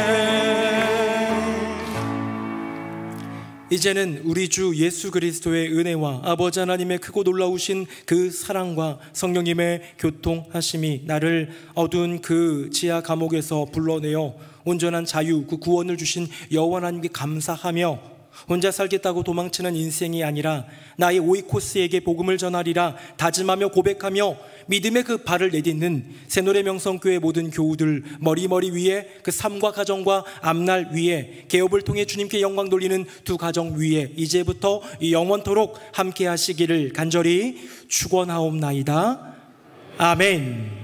이제는 우리 주 예수 그리스도의 은혜와 아버지 하나님의 크고 놀라우신 그 사랑과 성령님의 교통하심이 나를 어두운 그 지하 감옥에서 불러내어 온전한 자유, 그 구원을 주신 여호와 하나님께 감사하며 혼자 살겠다고 도망치는 인생이 아니라 나의 오이코스에게 복음을 전하리라 다짐하며 고백하며 믿음의 그 발을 내딛는 새노래 명성교회 모든 교우들 머리 위에 그 삶과 가정과 앞날 위에 개업을 통해 주님께 영광 돌리는 두 가정 위에 이제부터 영원토록 함께 하시기를 간절히 축원하옵나이다. 아멘.